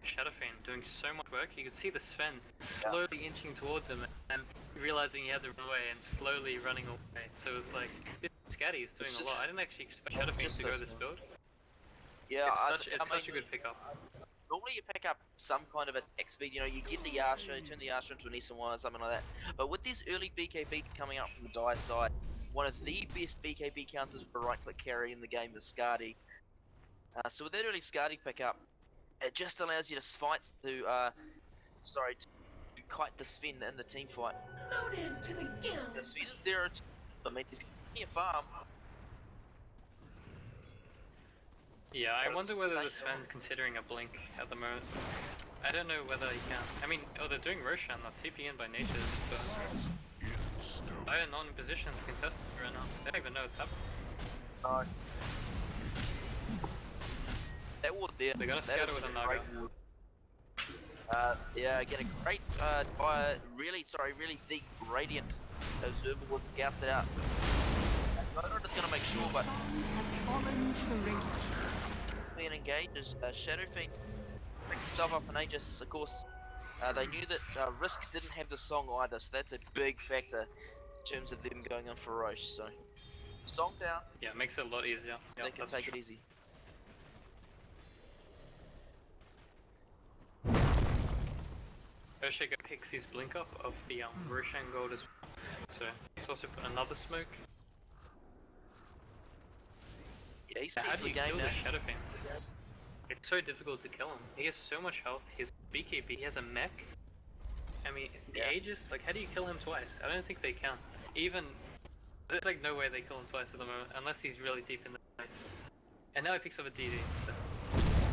Shadowfiend doing so much work. You could see the Sven slowly inching towards him and realizing he had to run away and slowly running away. So it was like, this Scatty is doing a lot. I didn't actually expect Shadowfiend to go this build. Yeah, It's such a good pickup. Normally you pick up some kind of attack speed, you know, you get the Yasha, turn the Yasha into an S1 or something like that. But with these early BKB coming up from the Dire side, one of the best BKB counters for right click carry in the game is Skadi. So with that early Skadi pickup, it just allows you to fight to kite the Sven in the team fight. Loaded to the gills. The Sven is there, I mean, he's got plenty of farm. Yeah, I wonder whether the Sven's considering a blink at the moment. I don't know whether he can. I mean, they're doing Roshan, not TP in by natures, but I am not in position to contest it right now. They don't even know it's happening. That ward there. They're gonna scatter with a Naga. Yeah, get a great, really deep Radiant. Observer would scout it out. I'm not just gonna make sure, but Has fallen to the Radiant. being engaged is Shadowfiend. Picked himself up in Aegis, of course. They knew that Risk didn't have the song either, so that's a big factor in terms of them going on for Roche. So, song down. Yeah, it makes it a lot easier. Yeah, They can take it easy. Urshaka picks his blink up of the Roshan gold as well. So he's also put another smoke. Yeah, he's How taking do the you game kill now. the Shadowfiend? It's so difficult to kill him. He has so much health, his BKB, he has a mech. I mean, the Yeah. Aegis, like how do you kill him twice? I don't think they can. Even, there's like no way they kill him twice at the moment, unless he's really deep in the fights. And now he picks up a DD, so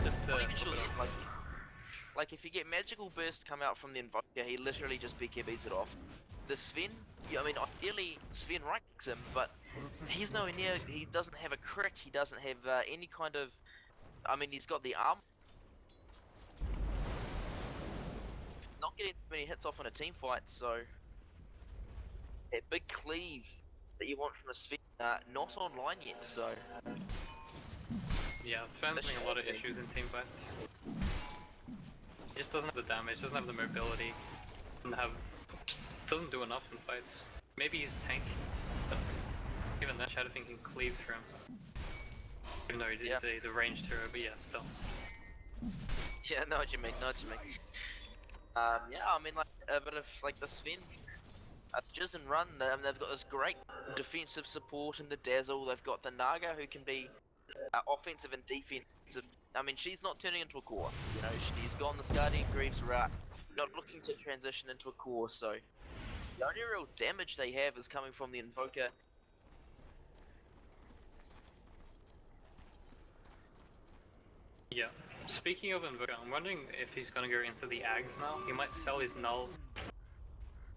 just Not even flip sure it yet, off. like if you get magical burst come out from the Invoker, he literally just BKBs it off. The Sven, yeah, I mean ideally Sven ranks him, but he's nowhere near, he doesn't have a crit, he doesn't have any kind of, I mean he's got the arm. He's not getting many hits off in a team fight, so that big cleave that you want from a Sven, not online yet, so. Yeah, Sven's having a lot of issues in team fights. He just doesn't have the damage, doesn't have the mobility, doesn't do enough in fights. Maybe he's tanky, but even that Shadowfiend can cleave through him. Even though he's a ranged hero, but yeah, still. Yeah, I know what you mean, yeah, I mean like a bit of like the Sven, Jizz and Run, they've got this great defensive support in the Dazzle, they've got the Naga who can be offensive and defensive. I mean, she's not turning into a core, you know, she's gone the Guardian Greaves route, not looking to transition into a core, so the only real damage they have is coming from the Invoker. Yeah. Speaking of Invoker, I'm wondering if he's gonna go into the Ags now. He might sell his null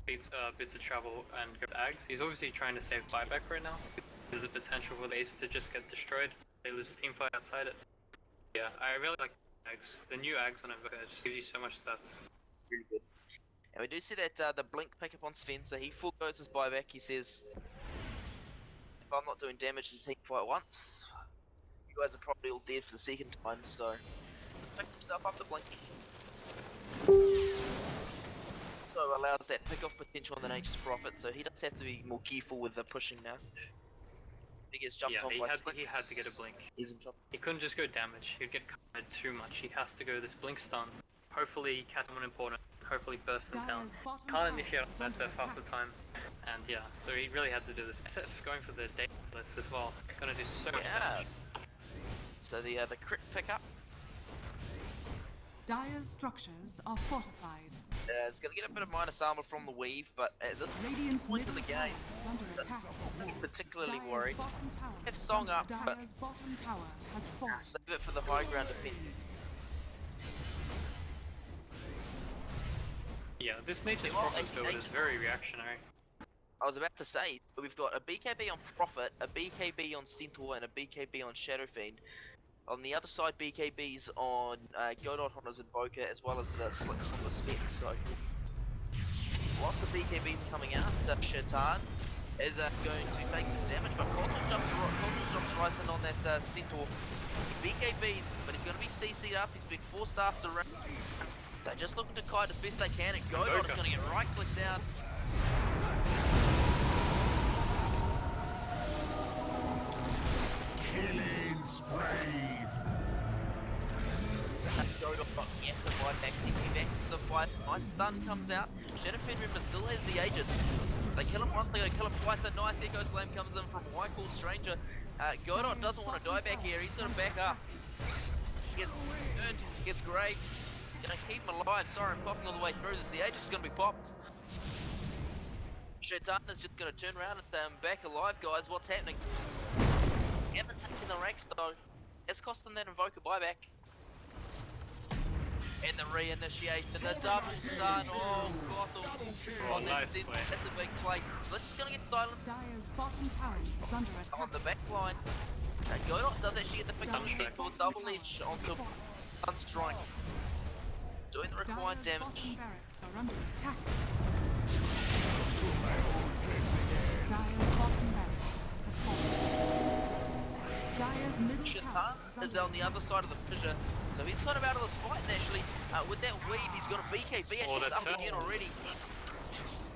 bits of travel and go to Ags. He's obviously trying to save buyback right now. There's a potential for the Ace to just get destroyed. They lose the team fight outside it. Yeah, I really like Ags. The new Ags on Invoker just gives you so much stats. Really good. And we do see that the Blink pickup on Sven, so he foregoes his buyback, he says, if I'm not doing damage in team fight once, you guys are probably all dead for the second time, so picks himself up the Blink. So allows that pick-off potential on the Nature's Prophet, so he does have to be more careful with the pushing now. He gets jumped on by Slicks. He had to get a blink. He's in trouble. He couldn't just go damage, he'd get covered too much. He has to go this blink stun. Hopefully catch someone important, hopefully burst them down. Can't initiate on SF half the time. And yeah, so he really had to do this. SF going for the data list as well. Gonna do so much damage. So the crit pickup. Dire's structures are fortified. It's gonna get a bit of minus armor from the weave, but at this Radiant's point in middle the tower game, is under attack. I'm particularly Dire's worried. bottom tower Have is Song under- up, but Dire's bottom tower has fallen. save it for the high ground defense. Yeah, this Nature's Well, Prophet build is very reactionary. I was about to say, we've got a BKB on Prophet, a BKB on Centaur, and a BKB on Shadowfiend. On the other side, BKBs on Godot on his Invoker, as well as Slicks on the Spec, so lots of BKBs coming out. Shaitan, is going to take some damage, but Cosmo jumps right in on that Centaur. BKBs, but he's going to be CC'd up, he's being forced after round. They're just looking to kite as best they can, and Godot is going to get right clicked down. Killing spree. Godot gets the fight back, TP back into the fight. Nice stun comes out. Shadowfiend remember still has the Aegis. They kill him once, they go kill him twice. That nice Echo Slam comes in from Wycool Stranger. Godot doesn't want to die back here, he's going to back up. Gets turned, gets Grey. Gonna keep him alive. Sorry, I'm popping all the way through this. The Aegis is gonna be popped. Shaitan is just gonna turn around and back alive, guys. What's happening? Haven't taken the ranks though. It's costing that Invoker buyback. And the reinitiation, the double stun. Oh, Gotham. Oh, nice play. That's a big play. So let's just gonna get silent Dire's bottom tower is under attack. on the back line. And Godot does actually get the pick up for double edge onto Sunstrike. Doing the required Dire's damage. bottom barracks are under attack. Dire's bottom barracks has fallen. Dire's middle tower Shaitan is is under on the other side of the fissure, so he's kind of out of this fight actually. With that weave, he's got a BKB actually it's up again already.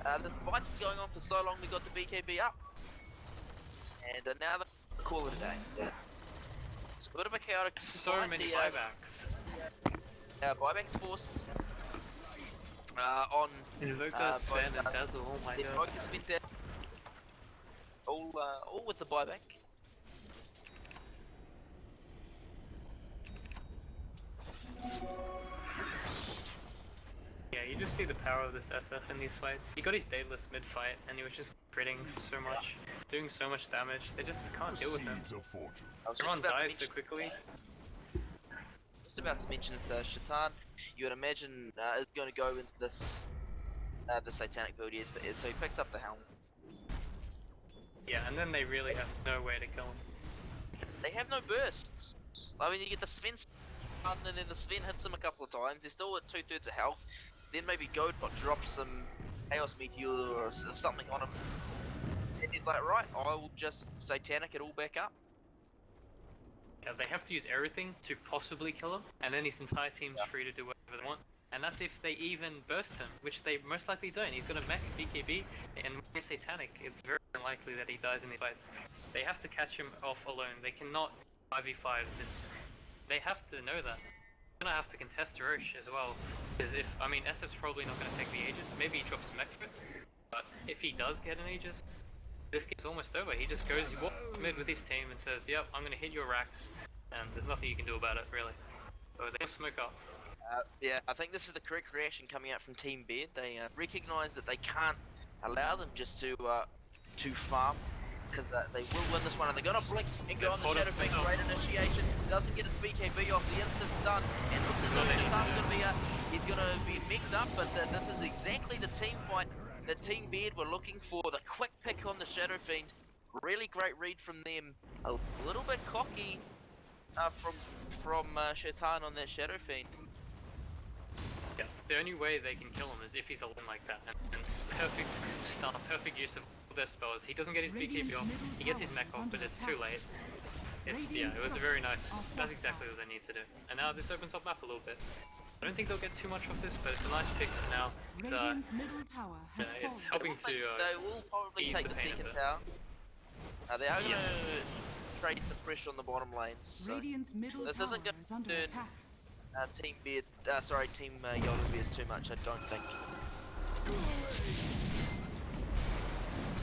The fight's been going on for so long, we got the BKB up. And now the call it a day. Yeah. It's a bit of a chaotic So fight. many The, buybacks. buyback's forced on Invoke both spam and us. dazzle, oh my The god. focus been dead. All with the buyback. Yeah, you just see the power of this SF in these fights. He got his Daedalus mid-fight, and he was just critting so much, doing so much damage, they just can't deal with him. Seeds of fortune. I was just Everyone about to dies so mention- quickly. Just about to mention it, Shaitan, you would imagine is going to go into this the Satanic build, yes, but so he picks up the helm. Yeah, and then they really have no way to kill him. They have no bursts. I mean, you get the Sven stun, and then the Sven hits him a couple of times. They're still at 2/3 of health. Then maybe Godot drops some Chaos Meteor or something on him. And he's like, right, I will just Satanic it all back up. Yeah, they have to use everything to possibly kill him, and then his entire team's free to do whatever they want. And that's if they even burst him, which they most likely don't. He's gonna mech BKB, and when he's Satanic, it's very unlikely that he dies in these fights. They have to catch him off alone. They cannot 5v5 this. They have to know that. They're gonna have to contest Roche as well, because if, I mean, SF's probably not gonna take the Aegis. Maybe he drops mech for it, but if he does get an Aegis, this game's almost over. He just goes, he walks mid with his team and says, yep, I'm gonna hit your racks, and there's nothing you can do about it, really. So they smoke up. Yeah, I think this is the correct reaction coming out from Team Beard. They recognise that they can't allow them just to farm, because they will win this one, and they're gonna blink and go on the Shadow Fang. Great initiation, doesn't get his BKB off, the instant stun, and looks as though Shaitan's gonna be he's gonna be mixed up, but this is exactly the team fight that Team Beard were looking for. The quick pick on the Shadow Fiend, really great read from them. A little bit cocky from Shaitan on that Shadow Fiend. Yeah, the only way they can kill him is if he's alone like that, and perfect stun, perfect use of all their spells. He doesn't get his BKB off, he gets his mech off, but it's too late. Yeah, it was a very nice, that's exactly what they need to do. And now this opens up map a little bit. I don't think they'll get too much of this, but it's a nice pick for now. Radiant's middle tower has it's fallen. helping to They will probably ease take the the pain a second bit. tower. They are going to trade some pressure on the bottom lanes. So Radiant's middle this tower isn't going is under to attack. Team Beard, Team Yolobear too much, I don't think.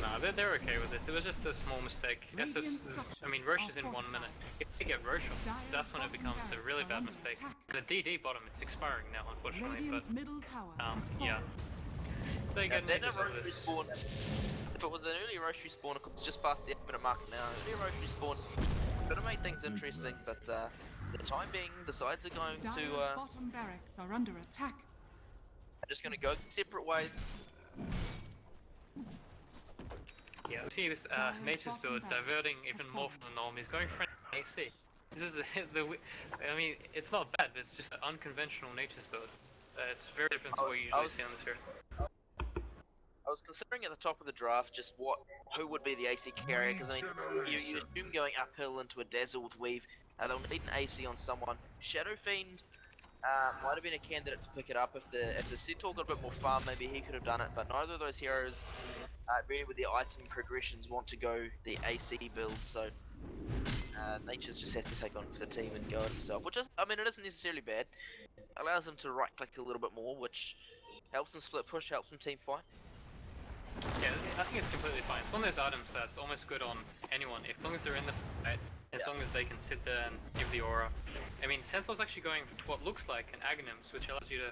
Nah, they're okay with this. It was just a small mistake. I mean, Roche is in 1 minute. If they get Roche off, that's when it becomes a really bad mistake. The DD bottom, it's expiring now, unfortunately, but Radiant's middle tower has yeah. fallen. They get Then a Aegis out of Roche this. respawn. If it was an early Roche respawn, it's just past the 8-minute mark now. Early Roche respawn could have made things interesting, but the time being, the sides are going Dire's to bottom barracks are under attack. just going to go separate ways. Yeah, see this Nature's build diverting even more from the norm. He's going for an AC. This is I mean, it's not bad, but it's just an unconventional Nature's build. It's very different to what you usually see on this here. I I was considering at the top of the draft just who would be the AC carrier, because I mean, you assume going uphill into a Dazzle with Weave, they'll need an AC on someone. Shadow Fiend might have been a candidate to pick it up if the Centaur got a bit more farm, maybe he could have done it, but neither of those heroes really with their item progressions want to go the AC build, so Nature's just have to take on for the team and go it himself, which is, I mean, it isn't necessarily bad. Allows him to right click a little bit more, which helps him split push, helps him team fight. Yeah, I think it's completely fine. It's one of those items that's almost good on anyone, as long as they're in the fight, as long as they can sit there and give the aura. I mean, Centaur's actually going to what looks like an Aghanims, which allows you to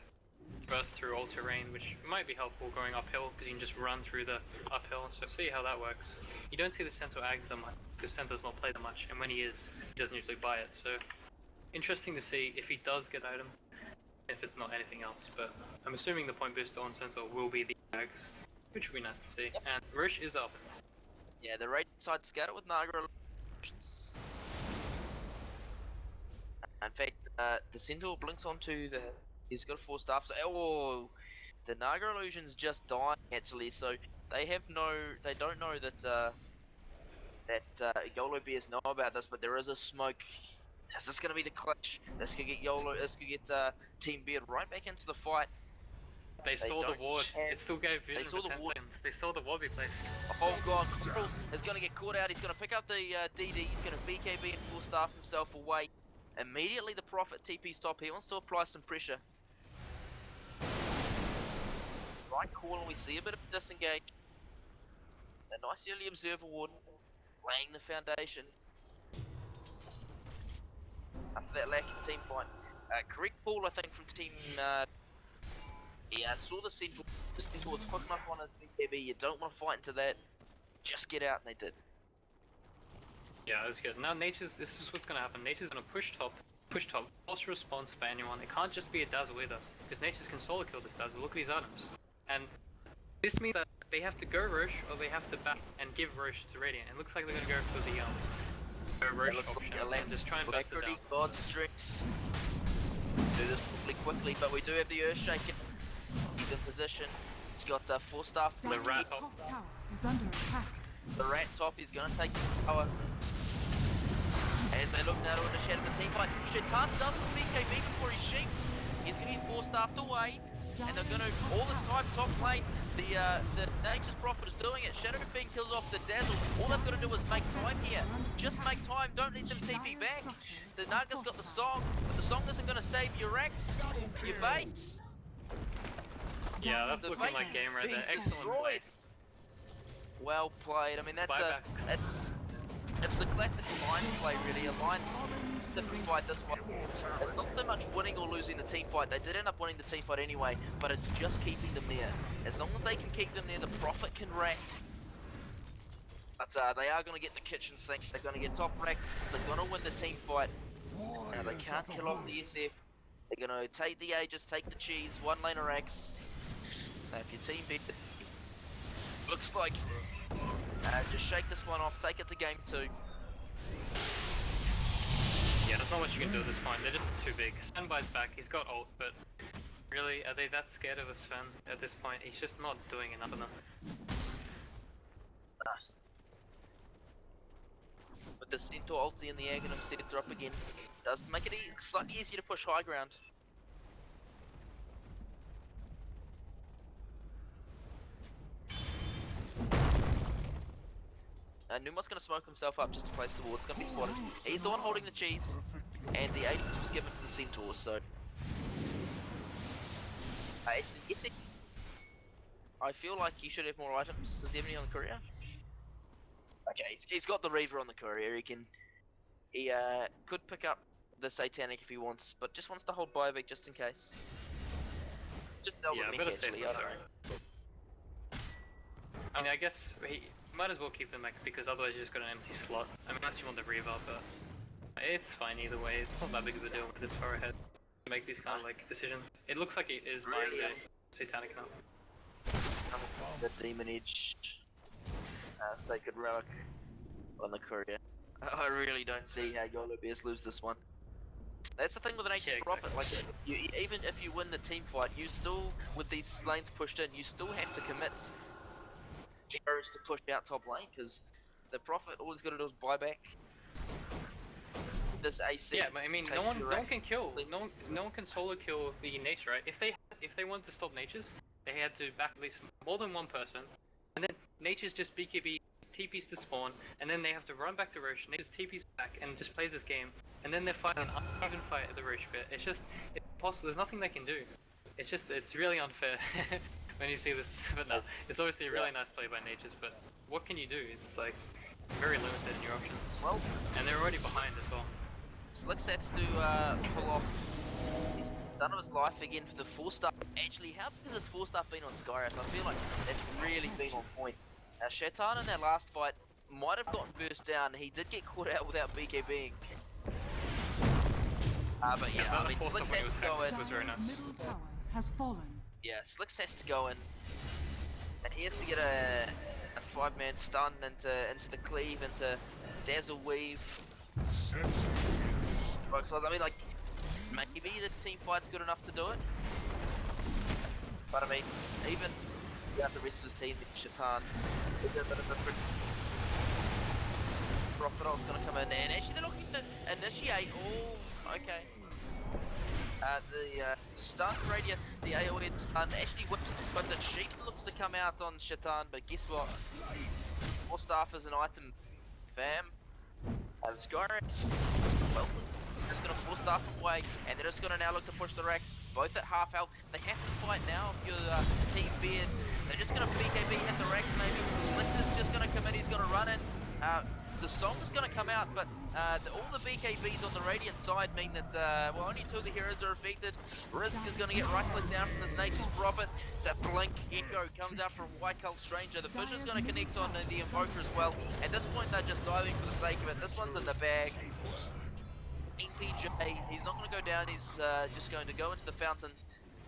burst through all terrain, which might be helpful going uphill, because you can just run through the uphill, so see how that works. You don't see the Centaur Ags that much, because Centaur's not played that much, and when he is, he doesn't usually buy it, so interesting to see if he does get item, if it's not anything else, but I'm assuming the point booster on Centaur will be the Ags, which would be nice to see. Yep. And Roche is up. Yeah, the right side scatter with Naga illusions. In fact, the Centaur blinks onto the. He's got 4 staff. So, oh, the Naga illusions just dying actually. So they don't know that Yolobears know about this, but there is a smoke. Is this gonna be the clutch? This could get This could get Team Beard right back into the fight. They saw the ward. It still gave vision They saw for the 10 ward. seconds. They saw the ward be placed. Oh god, Corals is going to get caught out. He's going to pick up the DD. He's going to BKB and full staff himself away. Immediately the Prophet TP's top. He wants to apply some pressure. Right call, and we see a bit of a disengage. A nice early observer ward, laying the foundation. After that lack of team fight. Correct call, I think, from team... saw the Centaur. The Centaur was quick enough on his BKB. You don't want to fight into that. Just get out, and they did. Yeah, that's good. Now this is what's gonna happen. Nature's gonna push top, force response by anyone. It can't just be a Dazzle either, because Nature's can solo kill this Dazzle. Look at these items. And this means that they have to go Roche, or they have to back and give Roche to Radiant. It looks like they're gonna go for the Roche option, and just try and bust it down. God's strength. Do this quickly, but we do have the Earth Shaker. He's in position. He's got 4 staff. The rat Dire's top tower is under attack. The rat top is going to take the power. As they look now to initiate the team fight. Shaitan does the BKB before he's sheeped. He's going to get 4 staffed away. And they're going to, all this time, top lane, the Nature's Prophet is doing it. Shadow Fiend kills off the Dazzle. All they've got to do is make time here. Just make time, don't let them TP back. The Naga's got the song, but the song isn't going to save your racks, your base. Yeah, that's looking like game right there. Excellent play. Well played. I mean, that's it's the classic alliance play, really. Alliance simplified this one. It's not so much winning or losing the team fight. They did end up winning the team fight anyway, but it's just keeping them there. As long as they can keep them there, the Prophet can rat. But they are going to get the kitchen sink. They're going to get top rack. They're going to win the team fight. Now they can't kill off the SF. They're going to take the Aegis, take the cheese, 1 lane of racks. Now if your team beat it, looks like just shake this one off, take it to game 2. Yeah, there's not much you can do at this point. They're just too big. Svenby's back, he's got ult, but really, are they that scared of a Sven at this point? He's just not doing enough of them. With the Centaur ulti and the Aghanim Centaur up again, does make it slightly easier to push high ground. Numa's going to smoke himself up just to place the ward. It's going to be spotted. He's the one holding the cheese, and the Aegis was given to the Centaur, so... Yes, I feel like he should have more items. Does he have any on the courier? Okay, he's got the Reaver on the courier. He could pick up the Satanic if he wants, but just wants to hold buyback just in case. Just sell Yeah, the better mech save actually, than I don't sorry. know. I mean, I guess he might as well keep the mech, because otherwise you just got an empty slot. I mean, unless you want the Reaver, but it's fine either way. It's not that big of a deal with this far ahead to make these kind of like decisions. It looks like it is Really, Satanic now. The Demon Edge, Sacred Relic on the courier. I really don't see how Yolobears lose this one. That's the thing with an Nature's Prophet, exactly. like, even if you win the team fight, you still, with these lanes pushed in, you still have to commit heroes to push out top lane, because the Prophet always got to do is buy back this AC. Yeah, but I mean, takes no one your can kill. No one can solo kill the nature, right? If they wanted to stop natures, they had to back at least more than one person, and then natures just BKB, TPs to spawn, and then they have to run back to Roche. Natures TPs back and just plays this game, and then they're fighting an uneven fight at the Roche pit. It's impossible. There's nothing they can do. It's really unfair when you see this. But no, it's obviously a really nice play by natures. But what can you do? It's like very limited in your options. Well, And they're already behind as well. Slicks has to pull off his stun of his life again for the 4-star. Actually, how big has this 4-star been on Skyrath? I feel like it's really been on point. Shaitan in that last fight might have gotten burst down. He did get caught out without BKBing. But yeah, I mean, Slicks has to go in. Was very nice. Dire's middle tower has fallen. Yeah, Slicks has to go in. And he has to get a 5-man stun into the cleave, into Dazzle Weave. Because I mean, like, maybe the team fight's good enough to do it. But I mean, even without the rest of his team, Shaitan is a bit of a different. Crocodile's gonna come in, and actually they're looking to initiate. Oh, okay. The stun radius, the AOE stun actually whips, but the sheep looks to come out on Shaitan. But guess what? More staff is an item, fam. The Skyrax, well, just gonna force staff away, and they're just gonna now look to push the Rax, both at half health. They have to fight now if you're Team Beard. They're just gonna BKB hit the Rax maybe. Slicks is just gonna come in, he's gonna run in. The song is gonna come out, but all the BKBs on the Radiant side mean that, well, only 2 of the heroes are affected. Risk is gonna get right-clicked down from his Nature's Prophet. The Blink Echo comes out from White Cult Stranger. The Vision's gonna connect on the Invoker as well. At this point, they're just diving for the sake of it. This one's in the bag. NPJ, he's not going to go down, he's just going to go into the fountain.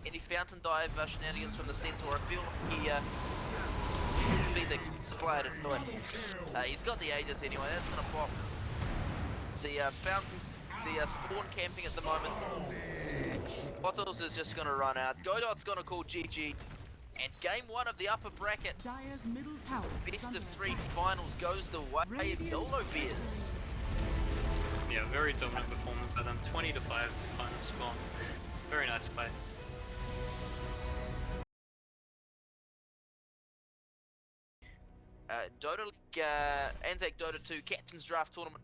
Any fountain dive shenanigans from the Centaur, I feel like he will be the player to do it. He's got the Aegis anyway, that's going to pop. The fountain, the spawn camping at the moment. Bottles is just going to run out. Godot's going to call GG. And game 1 of the upper bracket, Dire's middle tower is best under of 3 attack. finals goes the way of Radiant Yolobears. Yeah, very dominant performance by them. 20 to 5 final score. Very nice play. Dota League, Anzac Dota 2 Captain's Draft Tournament.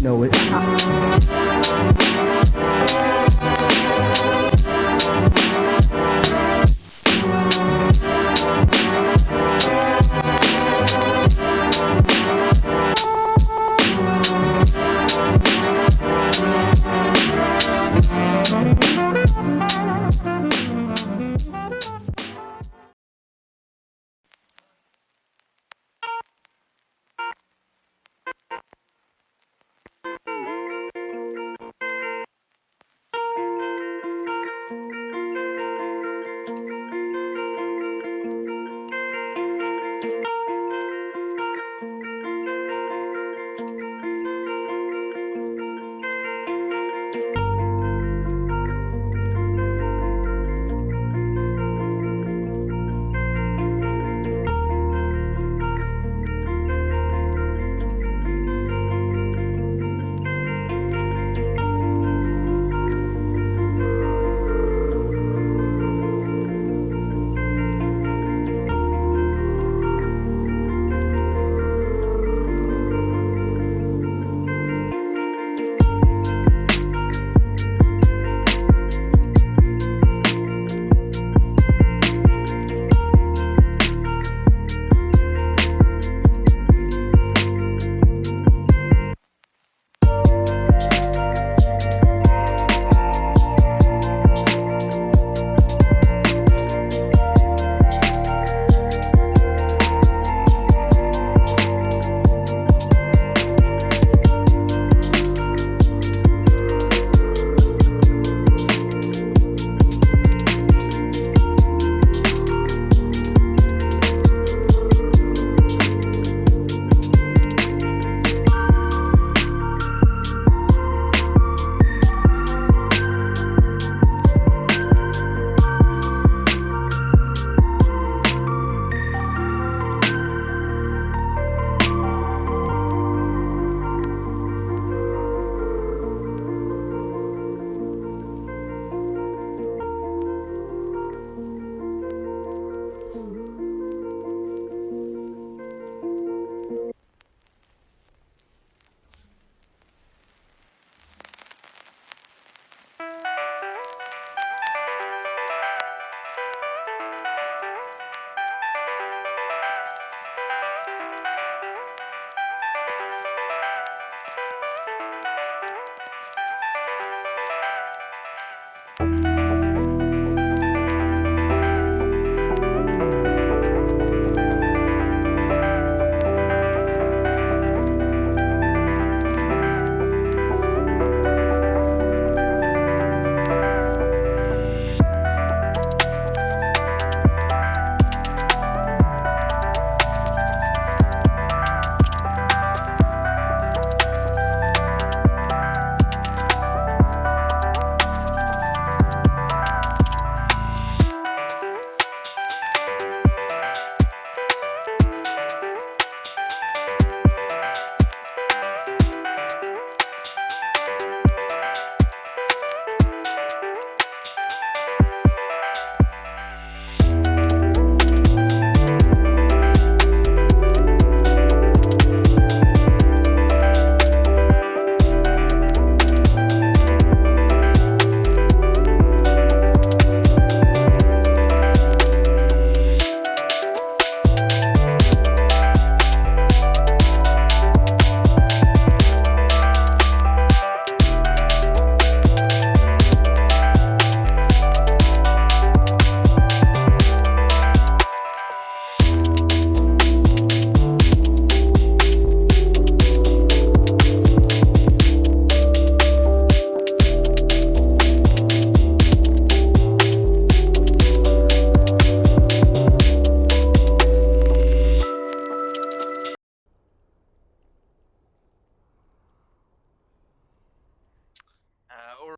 Know it.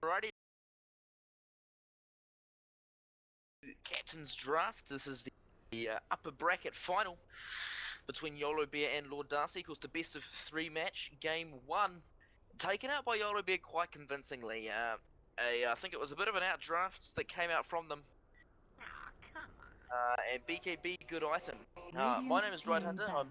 Alrighty. Captain's draft. This is the upper bracket final between Yolobear and Lord Darcy. Of course, the best of 3 match. Game 1 taken out by Yolobear quite convincingly. I think it was a bit of an outdraft that came out from them. And BKB, good item. My name is Right Hunter. I'm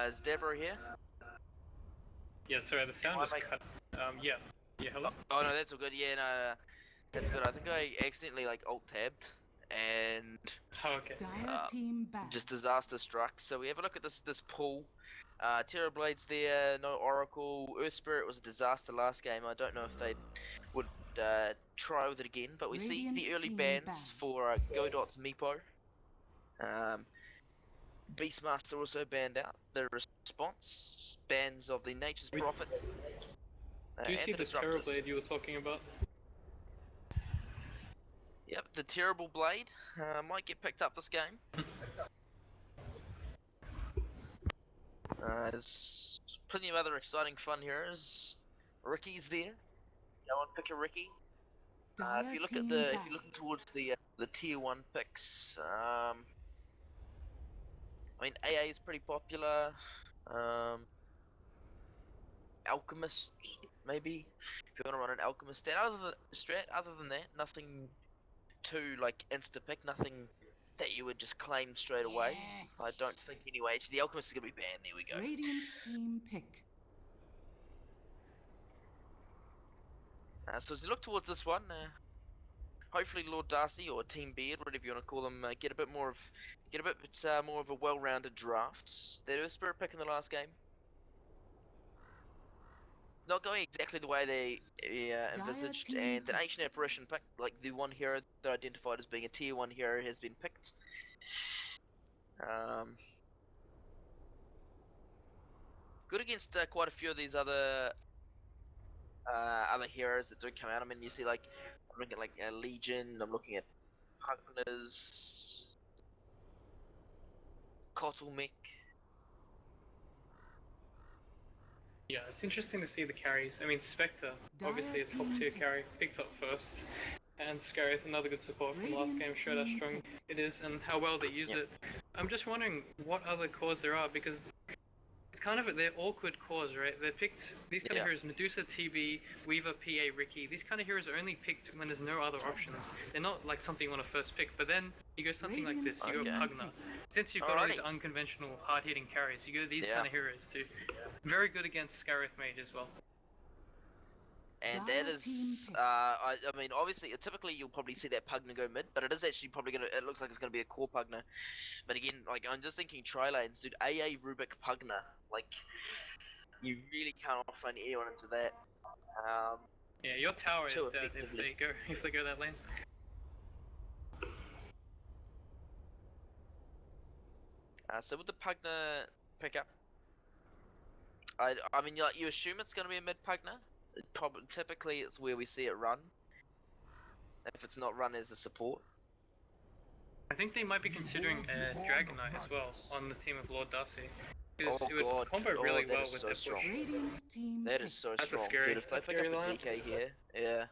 is Deborah here? Yeah, sorry, the sound was cut. Yeah. Yeah, hello? Oh no, that's all good. Yeah, no, that's good. I think I accidentally like alt-tabbed and Oh, okay. Dire team back. just disaster struck. So we have a look at this pool. Terrorblade's there, no Oracle. Earth Spirit was a disaster last game. I don't know if they would try with it again, but we see Radiant the early team bans ban. for Godot's Meepo. Beastmaster also banned out. The response bans of the Nature's Prophet. Do you and see the Disruptors. Terrorblade you were talking about? Yep, the Terrible Blade might get picked up this game. There's plenty of other exciting fun heroes. Ricky's there. Go on, pick a Ricky. If you look at the, if you're looking towards the tier 1 picks, I mean AA is pretty popular. Alchemist, maybe. If you want to run an Alchemist other than that, nothing too like insta pick, nothing that you would just claim straight away. I don't think anyway. Actually, the Alchemist is gonna be banned. There we go. Radiant team pick. So as you look towards this one, hopefully Lord Darcy or Team Beard, whatever you want to call them, get a bit more of a well-rounded draft. They do a spirit pick in the last game. Not going exactly the way they envisaged, and an ancient apparition pick, like the one hero that identified as being a tier 1 hero, has been picked. Good against quite a few of these other heroes that do come out. I mean, you see, like, I'm looking at like Legion. I'm looking at Pugners, Kottlemech. Yeah, it's interesting to see the carries. I mean, Spectre, obviously a top tier carry, picked up first. And Scarith, another good support from last game, showed how strong it is and how well they use it. I'm just wondering what other cores there are, because it's kind of they're awkward cores, right? They're picked, these kind of heroes, Medusa, TB, Weaver, PA, Ricky, these kind of heroes are only picked when there's no other options. They're not like something you want to first pick, but then you go something like this, you go Pugna. Since you've got all these unconventional, hard-hitting carries, you go these kind of heroes too. Very good against Scarith Mage as well. And that is, I mean, obviously, typically you'll probably see that Pugna go mid, but it is actually probably gonna, it looks like it's gonna be a core Pugna. But again, like, I'm just thinking tri-lanes, dude, AA Rubik Pugna, like, you really can't find anyone into that. Yeah, your tower is dead effectively. if they go that lane. So with the Pugna pickup, I mean, you assume it's gonna be a mid Pugna. Typically, it's where we see it run. If it's not run as a support. I think they might be considering Dragon Knight as well on the team of Lord Darcy. Oh it would combo really well with their strong. push. That is so That's strong. a scary, Dude, if they pick up a DK here, yeah.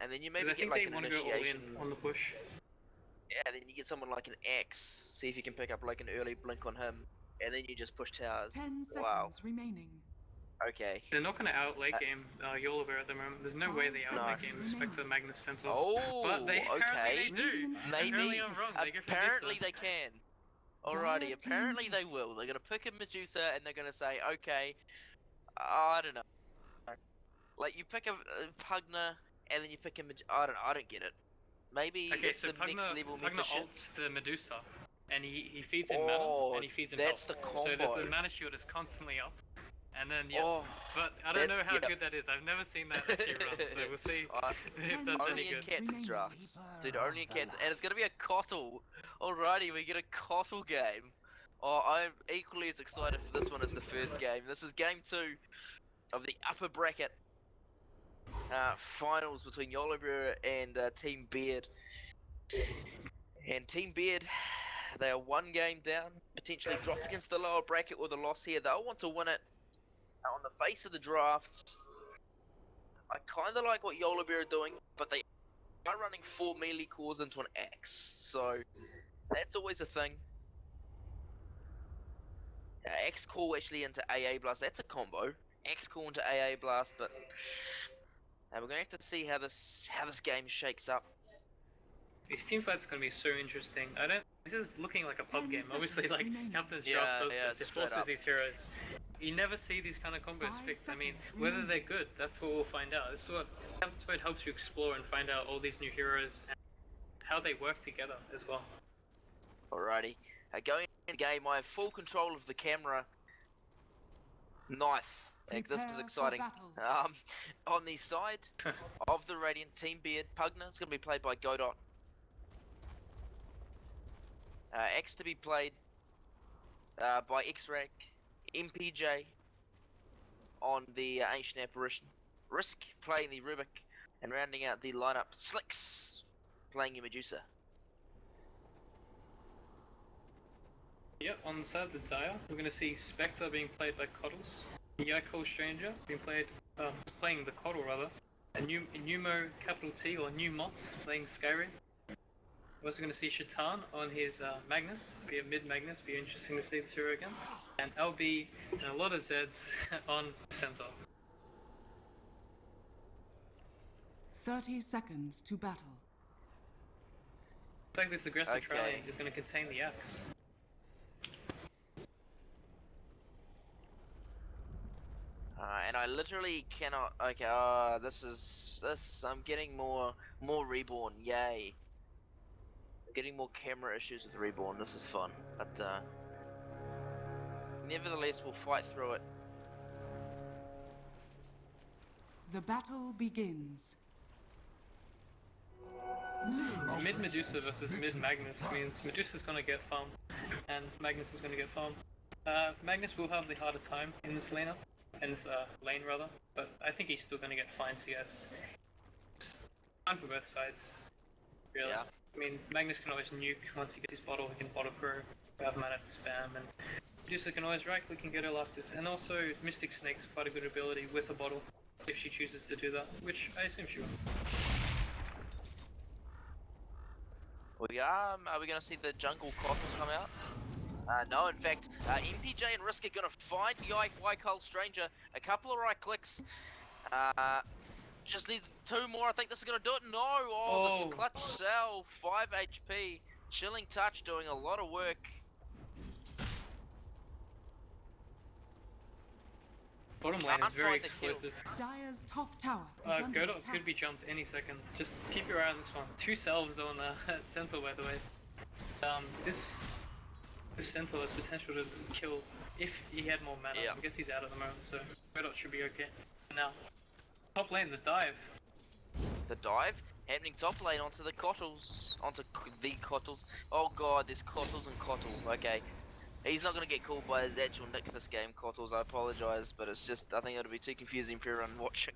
And then you maybe get like an initiation on the push. Yeah, then you get someone like an X. See if you can pick up like an early blink on him, and then you just push towers. 10 seconds remaining. Okay. They're not going to out late game Yolobear at the moment. There's no way they out late game Spectre Magnus Centaur. Oh, but they apparently do. Maybe. I'm wrong. Apparently they can. Alrighty, apparently they will. They're gonna pick a Medusa and they're gonna say, okay, I don't know. Like you pick a Pugna and then you pick a I don't get it. Maybe it's so the next level Pugna meta shit. ults the Medusa, and he feeds in mana, and he feeds in that's health. the combo. So the mana shield is constantly up, and then but I don't know how good that is. I've never seen that at tier run, so we'll see if that's only any in good. captain's drafts. Dude, only in captain's, and it's gonna be a Kotl. Alrighty, we get a Kotl game. Oh, I'm equally as excited for this one as the first game. This is game 2 of the upper bracket. finals between Yolobear and Team Beard. And Team Beard, they are one game down, potentially drop against the lower bracket with a loss here. They'll want to win it. On the face of the drafts, I kind of like what Yolobear are doing, but they are running 4 melee cores into an axe, so that's always a thing. X core actually into AA blast, that's a combo. X core into AA blast, but we're gonna have to see how this game shakes up. These team fights are gonna be so interesting. This is looking like a pub 10 game. Obviously, seconds like remaining. Captain's Yeah, Draft does yeah, this. It straight forces up. these heroes. You never see these kind of combos 5 picked. I mean, seconds whether remaining. they're good, that's what we'll find out. That's what it helps you explore and find out all these new heroes and how they work together as well. Alrighty, going into the game, I have full control of the camera. Nice. Like, this is Prepare for exciting. battle. On the side of the Radiant, Team Beard, Pugner is going to be played by Godot. X to be played by X-Rank, MPJ on the Ancient Apparition, Risk playing the Rubik, and rounding out the lineup, Slicks playing your Medusa. Yep, on the side of the Dire, we're going to see Spectre being played by Coddles, Yiko Stranger playing the Coddle rather, and Numo capital T or Numot playing Skyrim. We're also going to see Shaitan on his Magnus, be a mid Magnus, be interesting to see this hero again, and LB and a lot of Zeds on Centaur. 30 seconds to battle. Looks like this aggressive Okay. rally is going to contain the axe. And I literally cannot. Okay, I'm getting more Reborn. Yay! I'm getting more camera issues with Reborn. This is fun, but nevertheless, we'll fight through it. The battle begins. Mid Medusa versus mid Magnus means Medusa's going to get farmed, and Magnus is going to get farmed. Magnus will have the harder time in this lane rather, but I think he's still going to get fine CS. It's fine for both sides, really. Yeah. I mean, Magnus can always nuke once he gets his bottle, he can bottle pro, have mana to spam, and Medusa can always right click and get her last hits. And also, Mystic Snake's quite a good ability with a bottle, if she chooses to do that, which I assume she will. Are we going to see the jungle coffin come out? No, in fact, MPJ and Risk are going to find Yiko Stranger. A couple of right clicks. Just needs 2 more. I think this is going to do it. No! Oh, this clutch cell. 5 HP. Chilling Touch doing a lot of work. Bottom lane is very Can't find the kill. explosive. Dire's top tower is under Godot attack. could be jumped any second. Just keep your eye on this one. 2 salves on Centaur, by the way. This Centaur has potential to kill if he had more mana. Yeah. I guess he's out at the moment, so Godot should be okay. Now, top lane, the dive. The dive happening top lane onto the Cottles. Oh god, there's Cottles and Cottle. Okay. He's not going to get called by his actual nick this game, Cottles. I apologise, but it's just, I think it'll be too confusing for everyone watching.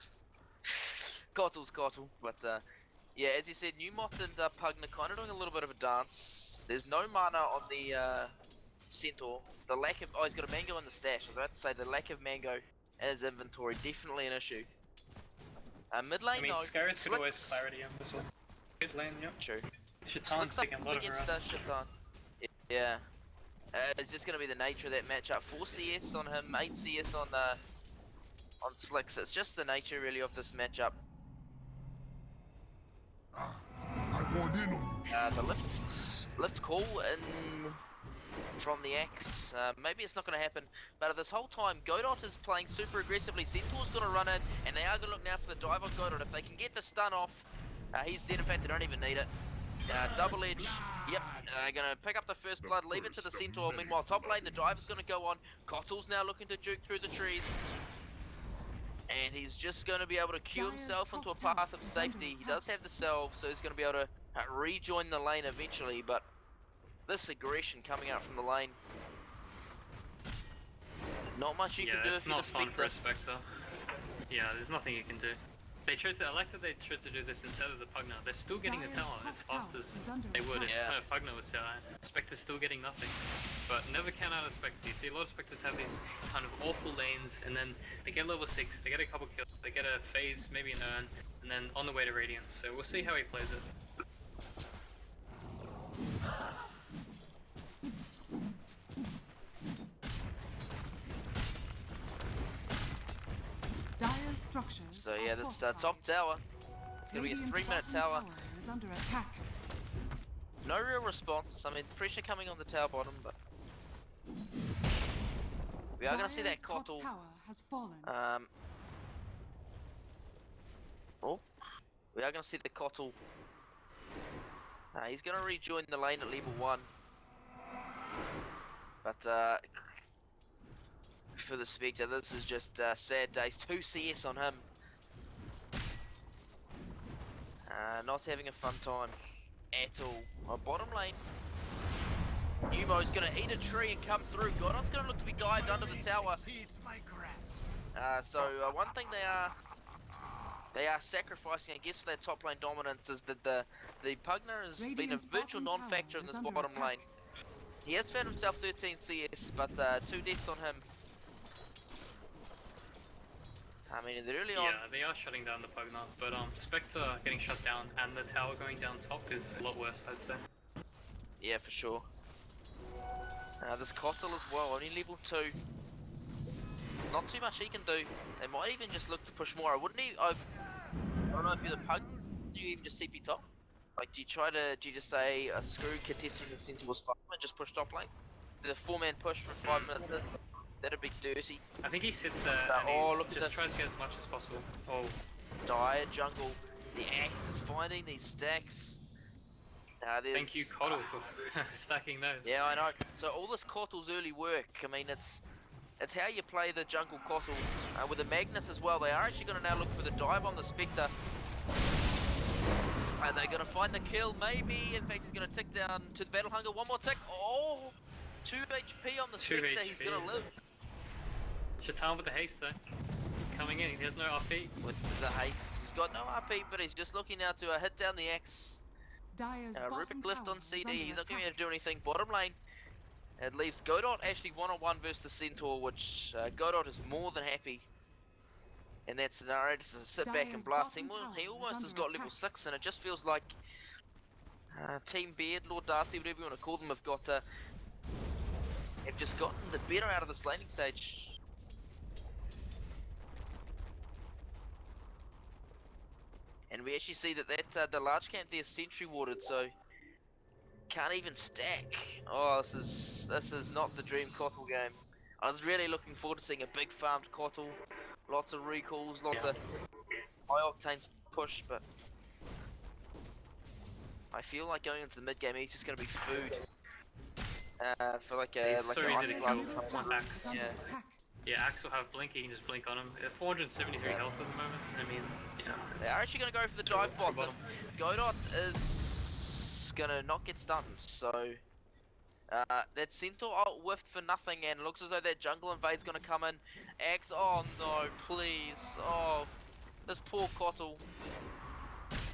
Cottle's Cottle. But, yeah, as you said, Numot and Pugner kind of doing a little bit of a dance. There's no mana on the Centaur. The lack of, oh, he's got a mango in the stash. I was about to say, the lack of mango in his inventory, definitely an issue. Mid lane, I mean, no. Skyris could always Slicks. clarity him as well. Mid lane, yep. True. Shaitan's Slicks up taking a lot of against harass. Shaitan. Yeah. It's just going to be the nature of that matchup. 4 CS on him, 8 CS on Slicks. It's just the nature really of this matchup. I want in on you. The lift call in from the axe. Maybe it's not going to happen, but this whole time Godot is playing super aggressively. Centaur's going to run in, and they are going to look now for the dive on Godot. If they can get the stun off, he's dead. In fact, they don't even need it. Double edge. Yep, gonna pick up the first blood, leave it to the Centaur. Meanwhile, top lane, the dive is gonna go on. Kottle's now looking to juke through the trees. And he's just gonna be able to queue himself into a path of safety. He does have the salve, so he's gonna be able to rejoin the lane eventually, but this aggression coming out from the lane. Not much you can do if it's you're not the fun for Spectre. a Spectre. Yeah, there's nothing you can do. I like that they tried to do this instead of the Pugna. They're still getting the tower as fast as they would if Pugna was Spectre's still getting nothing. But never count out a Spectre. You see a lot of Spectres have these kind of awful lanes, and then they get level 6, they get a couple kills, they get a phase, maybe an urn, and then on the way to Radiance. So we'll see how he plays it. Dire's structures. So yeah, this top tower. It's gonna be a 3-minute tower. Is under attack. No real response. I mean, pressure coming on the tower bottom, but we are gonna see that Top Kotl. tower has fallen. Oh, we are gonna see the Kotl. He's gonna rejoin the lane at level 1. But for the Spectre, this is just sad days. 2 CS on him. Not having a fun time at all. Bottom lane. Numo's gonna eat a tree and come through. Godot's gonna look to be dived under the tower. So one thing they are sacrificing, I guess, for their top lane dominance is that the Pugna has been a virtual non-factor in this bottom lane. He has found himself 13 CS, but 2 deaths on him. I mean, they're early on. Yeah, they are shutting down the Pugna, but Spectre getting shut down and the tower going down top is a lot worse, I'd say. Yeah, for sure. This Kotl as well, only level 2. Not too much he can do. They might even just look to push more. I don't know if you're the Pug, do you even just TP top? Like, do you just say, screw contesting the center was fine and just push top lane? Do the 4-man push for 5 minutes in? That'd be dirty. I think he sits there and he just tries to get as much as possible. Oh. Dire jungle. The axe is finding these stacks. Thank you, Kotl, for stacking those. Yeah, I know. So all this Kotl's early work, I mean, it's how you play the jungle Kotl. With the Magnus as well, they are actually going to now look for the dive on the Spectre. And they're going to find the kill, maybe. In fact, he's going to tick down to the Battle Hunger. One more tick. Oh! 2 HP on the Spectre, he's going to live. Shatan with the haste though. Coming in, he has no RP. With the haste, he's got no RP, but he's just looking now to hit down the axe. Rubik left on CD, he's not going to be able to do anything. Bottom lane, it leaves Godot actually 1-on-1 versus the Centaur, which Godot is more than happy in that scenario. Just to sit back and blast him. Well, he almost has got level 6, and it just feels like Team Beard, Lord Darcy, whatever you want to call them, have just gotten the better out of this laning stage. And we actually see that the large camp there is sentry warded, so can't even stack. Oh, this is not the dream Kotl game. I was really looking forward to seeing a big farmed Kotl, lots of recalls, lots of high octane push, but I feel like going into the mid game he's just going to be food for like a ice blast. Yeah. Yeah, Axe will have blink, he can just blink on him. 473 health at the moment, I mean, yeah. They're actually going to go for the dive bottom. Godot is going to not get stunned, so that Centaur ult whiffed for nothing, and looks as though that jungle invade's going to come in. Axe, oh no, please, oh, this poor Kotl.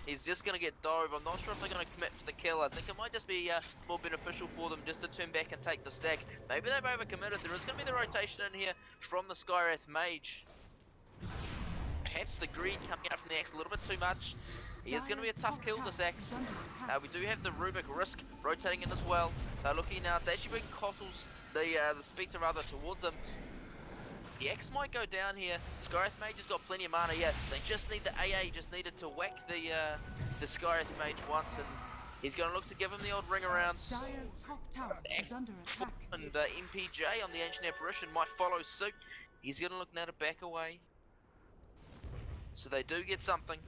He's just going to get dove. I'm not sure if they're going to commit for the kill. I think it might just be more beneficial for them just to turn back and take the stack. Maybe they've overcommitted. There is going to be the rotation in here from the Skywrath Mage. Perhaps the greed coming out from the axe a little bit too much. He is going to be a tough kill, this axe. We do have the Rubik Risk rotating in as well. They're looking now to actually bring Kotl's, the Spectre rather, towards him. The Axe might go down here. Skywrath Mage has got plenty of mana here. They just need the AA, just needed to whack the Skywrath Mage once, and he's going to look to give him the old ring around. Dire's top tower is under attack. And MPJ on the Ancient Apparition might follow suit. He's going to look now to back away. So they do get something.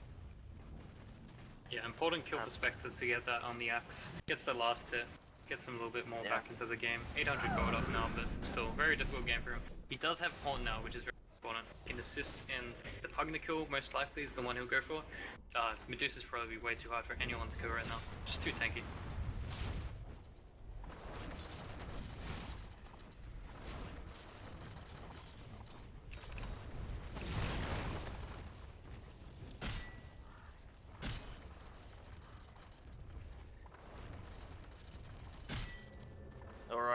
Yeah, important kill for Spectre to get that on the Axe. Gets the last hit. Gets him a little bit more back into the game. 800 gold up now, but still, very difficult game for him. He does have Horn now, which is very important. He can assist in the Pugna kill, most likely is the one he'll go for. Medusa's probably way too hard for anyone to kill right now. Just too tanky.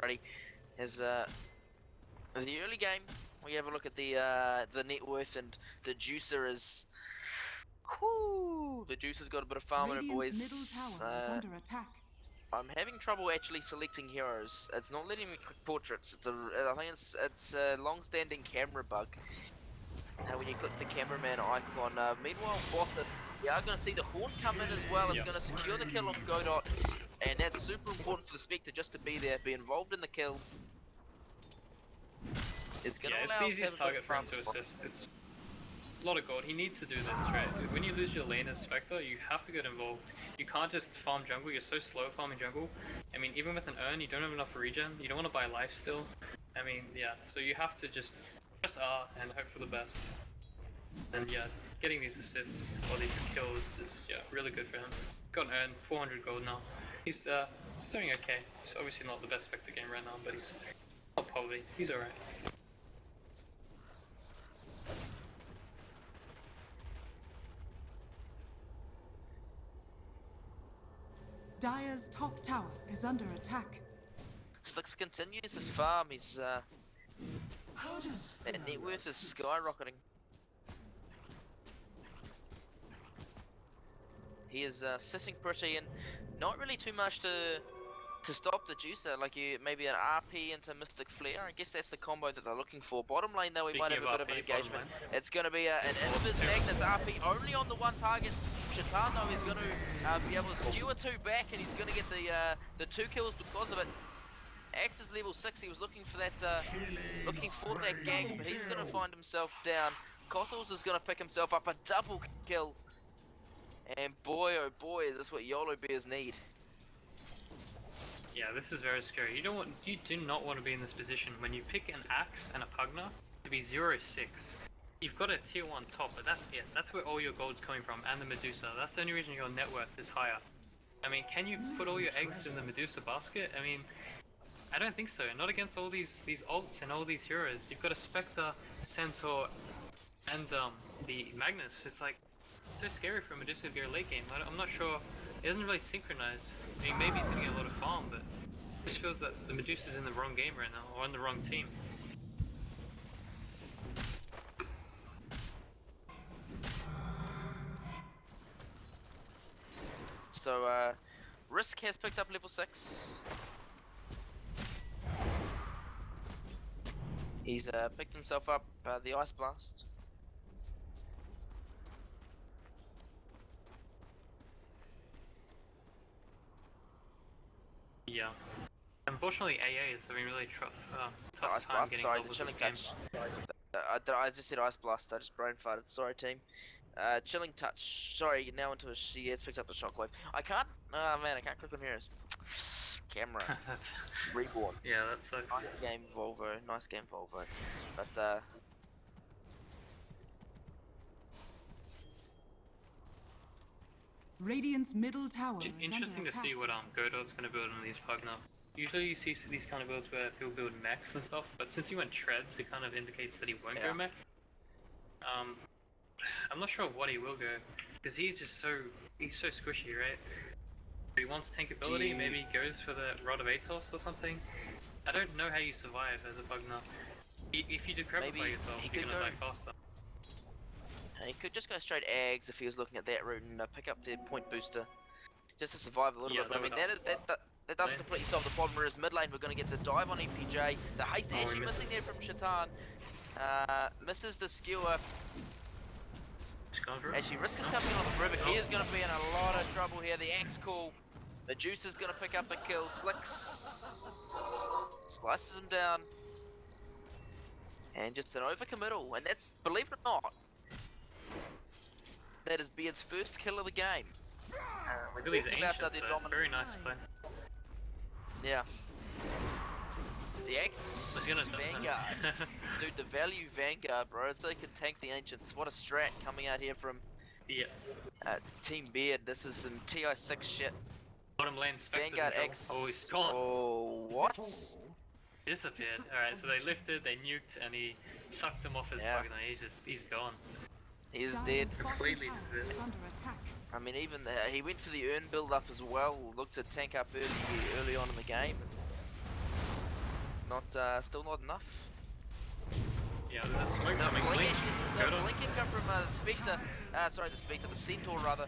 Alrighty, as the early game, we have a look at the net worth, and the juicer is. Whoo! The juicer's got a bit of farm in it, boys. Radiant's middle tower is under attack. I'm having trouble actually selecting heroes. It's not letting me click portraits. I think it's a long-standing camera bug. When you click the cameraman icon. Meanwhile, Botha, we are going to see the Horn come in as well. It's going to secure the kill on Godot, and that's super important for the Spectre just to be there, be involved in the kill. It's going to allow it's the easiest target for him to assist. It's a lot of gold. He needs to do this, right? When you lose your lane as Spectre, you have to get involved. You can't just farm jungle. You're so slow farming jungle. I mean, even with an urn, you don't have enough regen. You don't want to buy life still. I mean, yeah. So you have to just press R and hope for the best. And yeah, getting these assists or these kills is really good for him. Got an urn, 400 gold now. He's doing okay. He's obviously not the best Spectre game right now, but he's not poverty. He's alright. Dire's top tower is under attack. Slicks continues his farm. His net worth is skyrocketing. He is sitting pretty, and not really too much to stop the juicer. Like maybe an RP into Mystic Flare. I guess that's the combo that they're looking for. Bottom lane though, we might have a bit of an engagement. It's going to be an Invis Magnus RP only on the one target. Shaitan though is going to be able to skewer 2 back, and he's going to get the 2 kills because of it. Axe is level 6. He was looking for that gank, but he's going to find himself down. Kothals is going to pick himself up a double kill. And boy, oh boy, is this what Yolobears need. Yeah, this is very scary. You do not want to be in this position when you pick an axe and a pugna to be 0-6. You've got a tier 1 top, but that's where all your gold's coming from, and the Medusa. That's the only reason your net worth is higher. I mean, can you put all your eggs in the Medusa basket? I mean, I don't think so. Not against all these ults and all these heroes. You've got a Spectre, Centaur, and the Magnus. It's like so scary for Medusa to go late game. I'm not sure. It doesn't really synchronize. I mean, maybe he's gonna get a lot of farm, but it just feels that the Medusa's in the wrong game right now, or on the wrong team. So, Risk has picked up level 6. He's picked himself up the Ice Blast. Yeah. Unfortunately, AA is having really tough Ice time Blast, getting sorry, gold the with Chilling this game. Touch. I just said Ice Blast, I just brain farted, sorry team. Chilling Touch, sorry, now into a, she has picked up the Shockwave. I can't, man, I can't click on heroes. Camera. Reborn. Yeah, that sucks. Nice game, Volvo, nice game, Volvo. But, Radiant's middle tower is under Interesting to attack. see what Godot's gonna build on these Pugna. Usually you see these kind of builds where he'll build mechs and stuff, but since he went treads, it kind of indicates that he won't go mech. I'm not sure what he will go, because he's so squishy, right? He wants tankability, maybe he goes for the Rod of Atos or something. I don't know how you survive as a Pugna. If you decrepify yourself, you're gonna die faster. He could just go straight Ags if he was looking at that route and pick up the point booster, just to survive a little bit. But I mean, that doesn't completely solve the problem. Whereas mid lane, we're going to get the dive on EPJ. The haste actually missing there from Shaitan. Misses the skewer. Actually, Risk is coming on the river. He is going to be in a lot of trouble here. The axe call. The Juice is going to pick up a kill. Slicks slices him down, and just an overcommittal. And that's, believe it or not, that is Beard's first kill of the game. Really, he's ancient, very nice play. Yeah. The Axe Vanguard. Dude, the value Vanguard, bro, so they can tank the Ancients. What a strat coming out here from Team Beard. This is some TI6 shit. Bottom lane Spectre. Vanguard X. Oh, he's gone. Oh, what? Disappeared. Alright, so they lifted, they nuked, and he sucked them off his bug, and he's gone. He's dead. Completely is under attack. I mean, even he went for the urn build up as well. Looked to tank up early on in the game. still not enough. Yeah, there's a smoke The coming. blink, Blink. the Turtle. blink can come from the Centaur rather,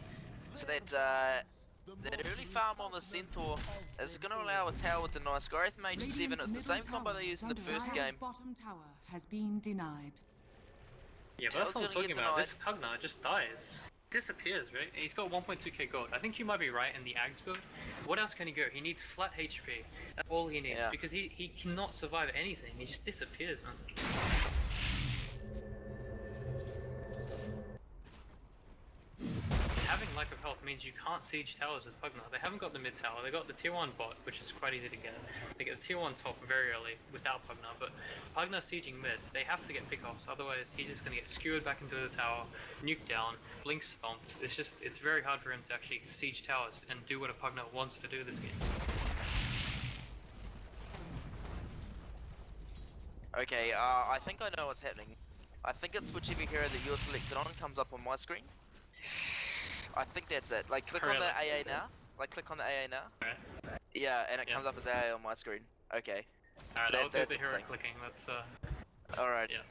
so that early farm on the Centaur is going to allow a tower with the nice growth mage to 7. It's the same combo they used in the first game. Bottom tower has been denied. Yeah, but that's Tower's what I'm gonna talking get about. denied. This Pugna just dies. Disappears, right? He's got 1.2k gold. I think you might be right in the Ags build. What else can he go? He needs flat HP. That's all he needs. Yeah. Because he cannot survive anything. He just disappears, man. Having lack of health means you can't siege towers with Pugna. They haven't got the mid tower. They got the tier 1 bot, which is quite easy to get. They get the tier 1 top very early without Pugna, but Pugna sieging mid, they have to get pickoffs, otherwise he's just gonna get skewered back into the tower, nuked down, blink stomped. It's very hard for him to actually siege towers and do what a Pugna wants to do this game. Okay, I think I know what's happening. I think it's whichever hero that you're selected on comes up on my screen. I think that's it. Like, click on the AA now. Like, click on the AA now. Alright. Yeah, and it Yeah. comes up as AA on my screen. Okay. Alright, I'll do that's the the hero thing. clicking, that's Alright. yeah.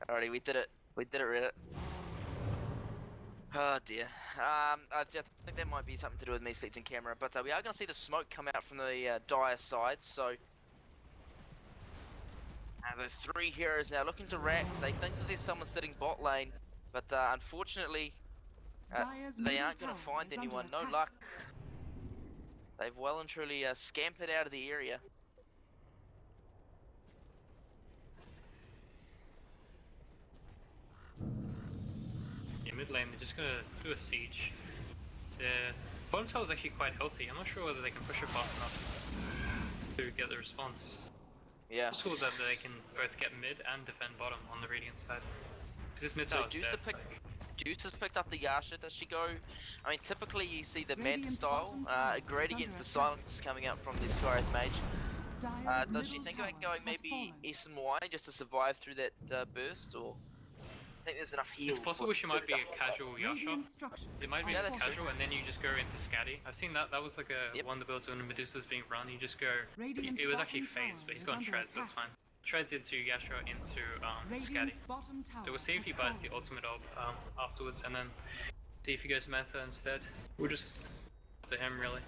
Alrighty, we did it. We did it, Reddit. Oh dear. I just think that might be something to do with me selecting camera, but we are going to see the smoke come out from the dire side, so... the 3 heroes now looking to rack. They think that there's someone sitting bot lane, but unfortunately, Dire's they middle aren't going to tower find is under anyone. No attack. luck. They've well and truly scampered out of the area. Yeah, mid lane, they're just gonna do a siege. The bottom tower is actually quite healthy. I'm not sure whether they can push it fast enough to get the response. Yeah. It's cool that they can both get mid and defend bottom on the Radiant side. Because this mid So tower is dead. Juice has picked up the Yasha. Does she go? I mean, typically you see the Mad Radiant's style bottom tower great is against under the attack. silence coming out from the Skyrath mage. Dire's Does she middle think tower about going has maybe fallen. S and Y just to survive through that burst, or? I think there's enough heal. It's possible she might be a casual Yasha. Radiant structures It might be Yeah, a that's true. casual and then you just go into Scatty. I've seen that, that was like a one of the builds when Medusa's being run, you just go... Radiant's it was bottom actually phased, tower but he's is gone under Shreds, that's attack. fine. Shreds into Yasha into Scatty. Radiant's bottom tower So we'll see if he has buys fallen. the ultimate of afterwards and then see if he goes meta instead. We'll just to him really.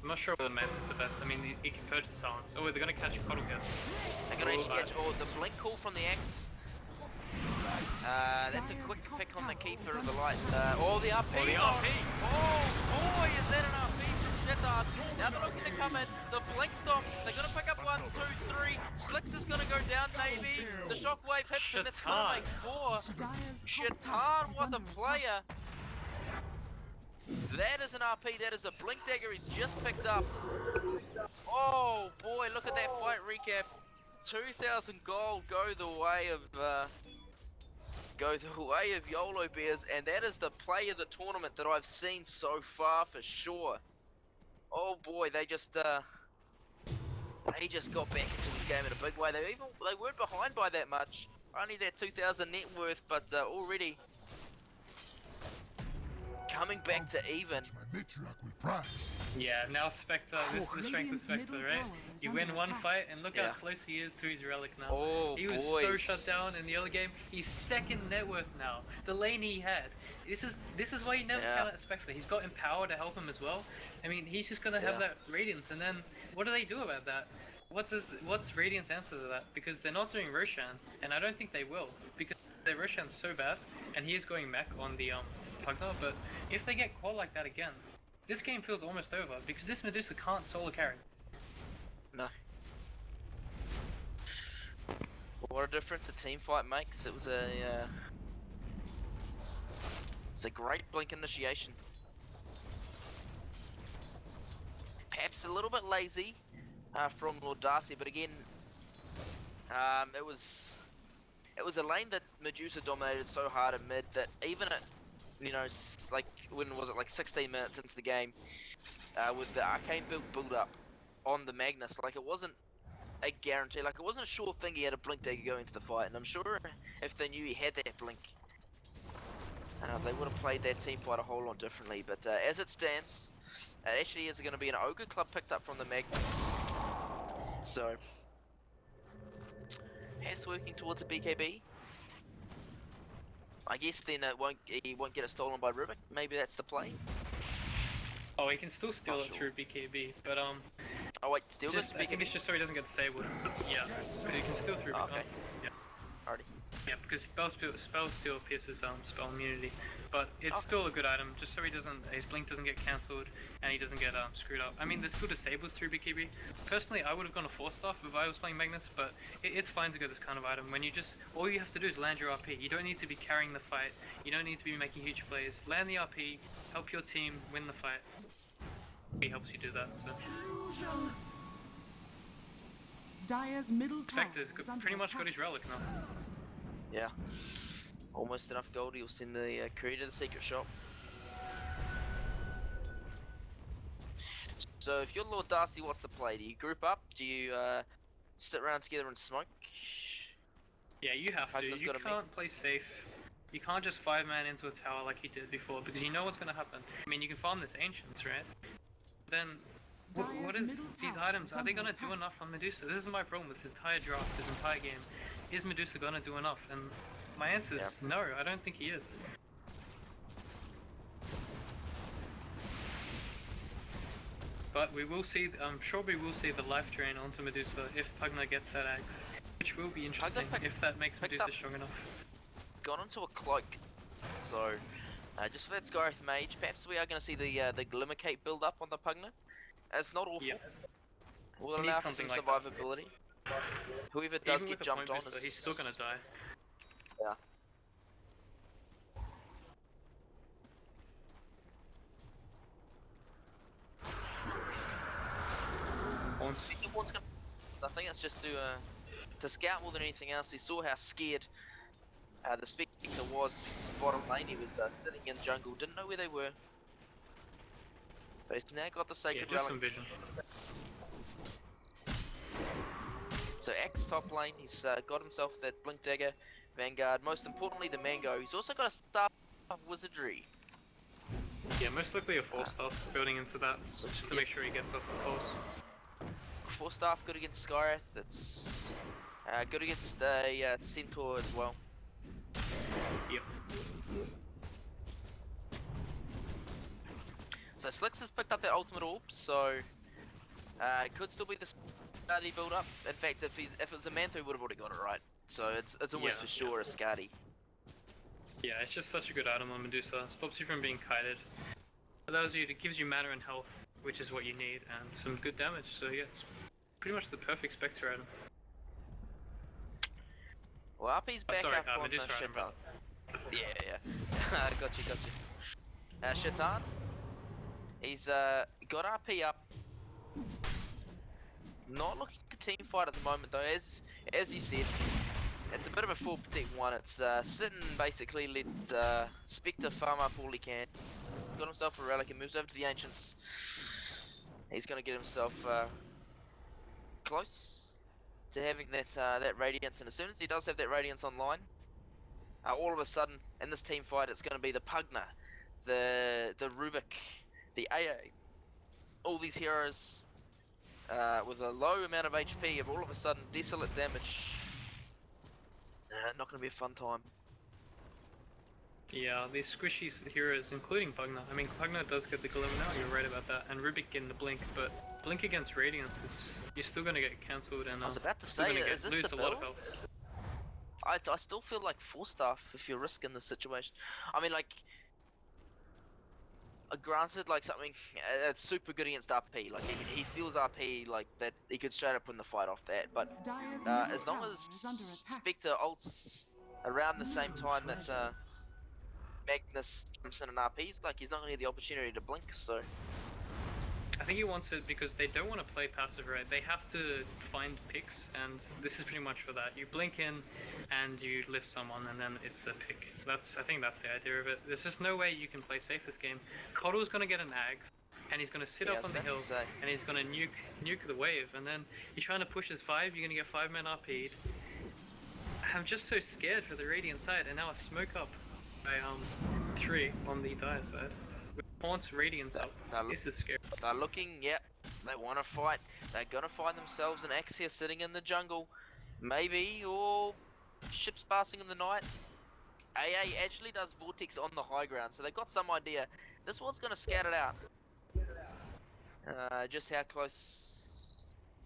I'm not sure whether meta is the best. I mean he can purge the silence. Oh wait, they're gonna catch Puddle here. They're gonna actually Alright. catch the blink call from the Axe. That's a Dire's quick top pick on the tower keeper is of the under light. attack. Oh, the RP! Oh, the RP! Oh boy, is that an RP from Shetard? Now they're looking to come in. The blink stop. They're gonna pick up 1, 2, 3. Slicks is gonna go down maybe. The shockwave hits and that's gonna make 4. Dire's top Shaitan, tower is what under a attack. player! That is an RP, that is a blink dagger he's just picked up. Oh boy, look at that fight recap. 2,000 gold go the way of Yolobears, and that is the play of the tournament that I've seen so far for sure. Oh boy, they just got back into this game in a big way. They weren't behind by that much. Only that 2,000 net worth, but already coming back to even. My matriarch with pride. Yeah, now Spectre, this is the strength of Radiant's Spectre, middle right? tower is You under win one attack. fight and look Yeah. how close he is to his relic now. Oh, he was so boys. shut down in the early game. He's second net worth now. The lane he had. This is why you never Yeah. count out Spectre. He's got Empower to help him as well. I mean, he's just gonna have Yeah. that Radiance, and then what do they do about that? What's Radiant's answer to that? Because they're not doing Roshan, and I don't think they will, because their Roshan's so bad, and he is going mech on the Pugna, but if they get qual like that again, this game feels almost over, because this Medusa can't solo carry. No. What a difference a team fight makes. It was it's a great blink initiation. Perhaps a little bit lazy from Lord Darcy, but again, it was a lane that Medusa dominated so hard at mid that even at, you know, like, when was it, like 16 minutes into the game, with the arcane build up on the Magnus, like it wasn't a guarantee, like it wasn't a sure thing he had a blink dagger going into the fight, and I'm sure if they knew he had that blink, they would have played that team fight a whole lot differently. But as it stands, it actually is going to be an Ogre Club picked up from the Magnus, so Cass working towards a BKB. I guess then he won't get it stolen by Rubik. Maybe that's the play. Oh, he can still steal Not it sure. through BKB, but Oh wait, still goes to I think BKB? it's just so he doesn't get disabled. Yeah, but he can steal through. Oh, okay. Yeah. Alrighty. Yeah, because spell steal pierces spell immunity, but it's Okay. still a good item just so his blink doesn't get cancelled and he doesn't get screwed up. I mean, there's still disables through BKB. Personally, I would have gone a 4-staff if I was playing Magnus, but it's fine to go this kind of item when you just all you have to do is land your RP. You don't need to be carrying the fight. You don't need to be making huge plays. Land the RP, help your team win the fight. He helps you do that. So Dire's middle tower Spectre's is under pretty much attack. got his relic now. Yeah. Almost enough gold, he'll send the courier to the secret shop. So if you're Lord Darcy, what's the play? Do you group up? Do you sit around together and smoke? Yeah, you have to. Pugna's You gotta can't play safe. You can't just 5-man into a tower like you did before because you know what's gonna happen. I mean, you can farm this Ancients, right? Then, what Dire's is middle these tower items? is Are they under gonna do attack. enough on Medusa? This is my problem with this entire draft, this entire game. Is Medusa gonna do enough? And my answer is no. I don't think he is. But we will see. I'm sure we will see the life drain onto Medusa if Pugna gets that axe, which will be interesting if that makes picked Medusa up- strong enough. Gone into a cloak. So, just for that Skyrath Mage, perhaps we are going to see the Glimmer Cape build up on the Pugna. It's not awful. Yeah. Will He allow needs for some something like that. survivability. Whoever does Even get with a jumped point on booster, is... he's still gonna die. Yeah. I think it's just to scout more than anything else. We saw how scared the Spectre was bottom lane. He was sitting in jungle, didn't know where they were. But he's now got the Yeah, Sacred just Relic. some vision. So Axe top lane, he's got himself that Blink Dagger, Vanguard, most importantly the Mango. He's also got a Staff of Wizardry. Yeah, most likely a 4-star building into that, just to make sure he gets off the course. 4 staff good against Skyrath, that's good against a Centaur as well. Yep. So Slicks has picked up their ultimate orb, so it could still be the Skadi build up. In fact, if it was a Mantho, he would have already got it right. So it's almost Yeah, for sure a Skadi. Yeah, it's just such a good item on Medusa. Stops you from being kited. Gives you mana and health, which is what you need, and some good damage. So yeah, it's pretty much the perfect Spectre item. Well, RP's back sorry, up on Medusa item, Shaitan. brother. Yeah. got you. Shaitan, he's got RP up. Not looking to team fight at the moment though, as you said. It's a bit of a full protect one. It's sit and basically let Spectre farm up all he can. Got himself a relic and moves over to the Ancients. He's going to get himself close to having that Radiance, and as soon as he does have that Radiance online, all of a sudden in this team fight it's going to be the Pugna, the Rubik, the AA, all these heroes with a low amount of HP have all of a sudden desolate damage. Not going to be a fun time. Yeah, these squishy heroes, including Pugna. I mean, Pugna does get the Glimmer now, you're right about that, and Rubik getting the Blink, but Blink against Radiance is, you're still gonna get cancelled, and I was about to still say, gonna is this lose the a lot build? of health. I still feel like 4 staff if you're risking the situation. I mean, like, granted, like something that's super good against RP, like he steals RP like that, he could straight up win the fight off that. But Dire's middle as long tower as is under attack. Spectre ults around the same time that Magnus jumps in and RPs, like he's not going to get the opportunity to blink. So I think he wants it because they don't want to play passive, right? They have to find picks, and this is pretty much for that. You blink in, and you lift someone, and then it's a pick. I think that's the idea of it. There's just no way you can play safe this game. Koddle's gonna get an axe, and he's gonna sit Yeah, I up was on the about hill, to say. and he's gonna nuke the wave, and then you're trying to push his 5, you're gonna get 5-man RP'd. I'm just so scared for the Radiant side, and now a smoke up by 3 on the Dire side. With Haunts Radiance up, this is scary. they're looking, yep, they want to fight. They're going to find themselves an Axe here sitting in the jungle. Maybe, or ships passing in the night. AA actually does vortex on the high ground, so they've got some idea. This one's gonna scout it out. Just how close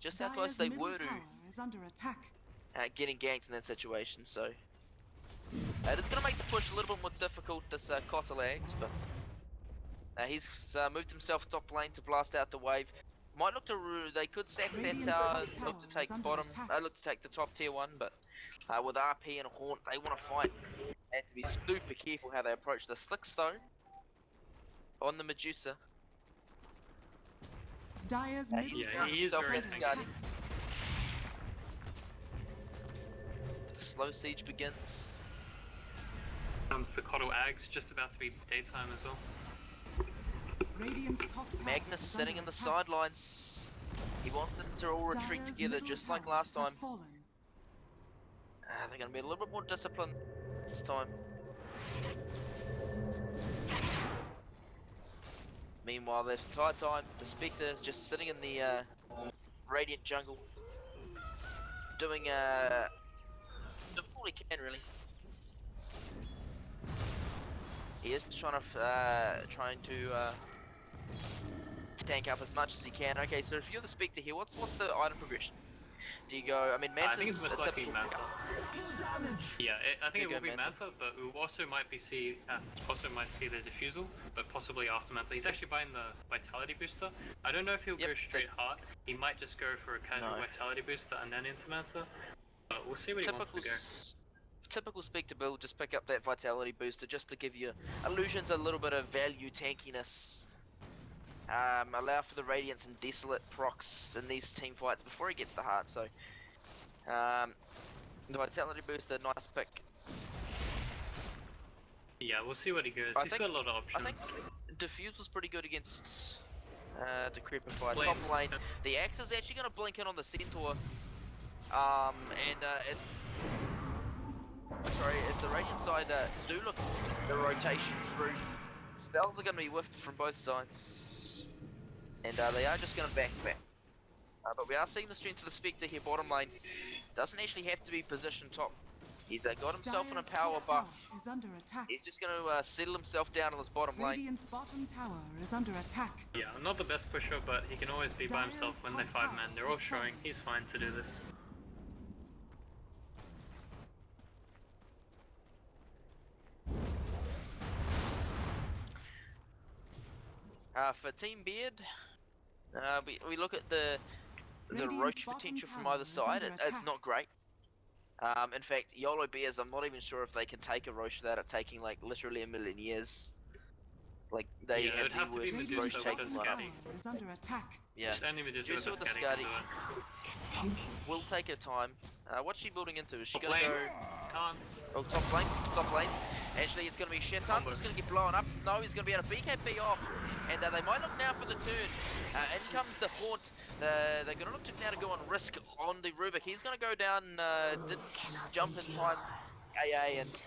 Dire's they middle were to tower is under attack. getting ganked in that situation. So it's gonna make the push a little bit more difficult. This Kotalags, but he's moved himself top lane to blast out the wave. Might look to they could sack that Radiant's tower, top look to tower take is under bottom. attack. Look to take the top tier one, but with RP and Haunt, they want to fight. They have to be super careful how they approach the Slicks though. On the Medusa. Dire's middle He's tower he is is very under tanky. attack. The slow siege begins. Comes the Coddle Ags, just about to be daytime as well. Radiant's top tower Magnus is sitting under in the attack. sidelines. He wants them to all retreat Dire's together middle just like tower last has time. fallen. They're going to be a little bit more disciplined this time. Meanwhile, there's entire time, the Spectre is just sitting in the Radiant jungle, doing all he can really. He is trying to tank up as much as he can. Okay, so if you're the Spectre here, what's the item progression? Do you go? I mean, Manta's I think it's most a likely typical Manta. Damage. Yeah, I think it You will go be Manta. Manta, but we also might be might see the Diffusal, but possibly after Manta. He's actually buying the Vitality Booster. I don't know if he'll go Yep, straight hard. He might just go for a casual No. Vitality Booster and then into Manta. But we'll see what he wants to go. Typical Spectre build, just pick up that Vitality booster just to give your illusions a little bit of value tankiness. Allow for the Radiance and Desolate procs in these team fights before he gets the heart, so the Vitality booster, nice pick. Yeah, we'll see what he goes. I He's think- got a lot of I options. think Diffuse was pretty good against Decrepify. Blade. Top lane, the Axe is actually going to blink in on the Centaur, as the Radiant side do look the rotation through, spells are going to be whiffed from both sides, and they are just going to back. But we are seeing the strength of the Spectre here bottom lane. Doesn't actually have to be positioned top. He's got himself in a Dire's power top tower buff. is under attack. He's just going to settle himself down on his bottom lane. Radiant's bottom tower is under attack. Yeah, not the best pusher, but he can always be by himself when they're 5-man. They're all showing. He's fine to do this. For Team Beard, we look at the Radiant's roach bottom potential from tower either is side. under It's attack. not great. In fact, Yolobears, I'm not even sure if they can take a roach without it taking like literally a million years. Like they Yeah, it would have have the to be worst Medusa roach with taking the one. Scatty. Tower is under attack. Yeah, Just only Medusa with Medusa the with the Scatty Scatty. can do it. Will take her time. What's she building into? Is she Top gonna lane. go? Can't. Oh, top lane. Actually, it's going to be Shetan Combo. that's going to get blown up. No, he's going to be able to BKB off. And they might look now for the turn. In comes the Haunt. They're going to look now to go on risk on the Rubik. He's going to go down, didn't jump in time. AA and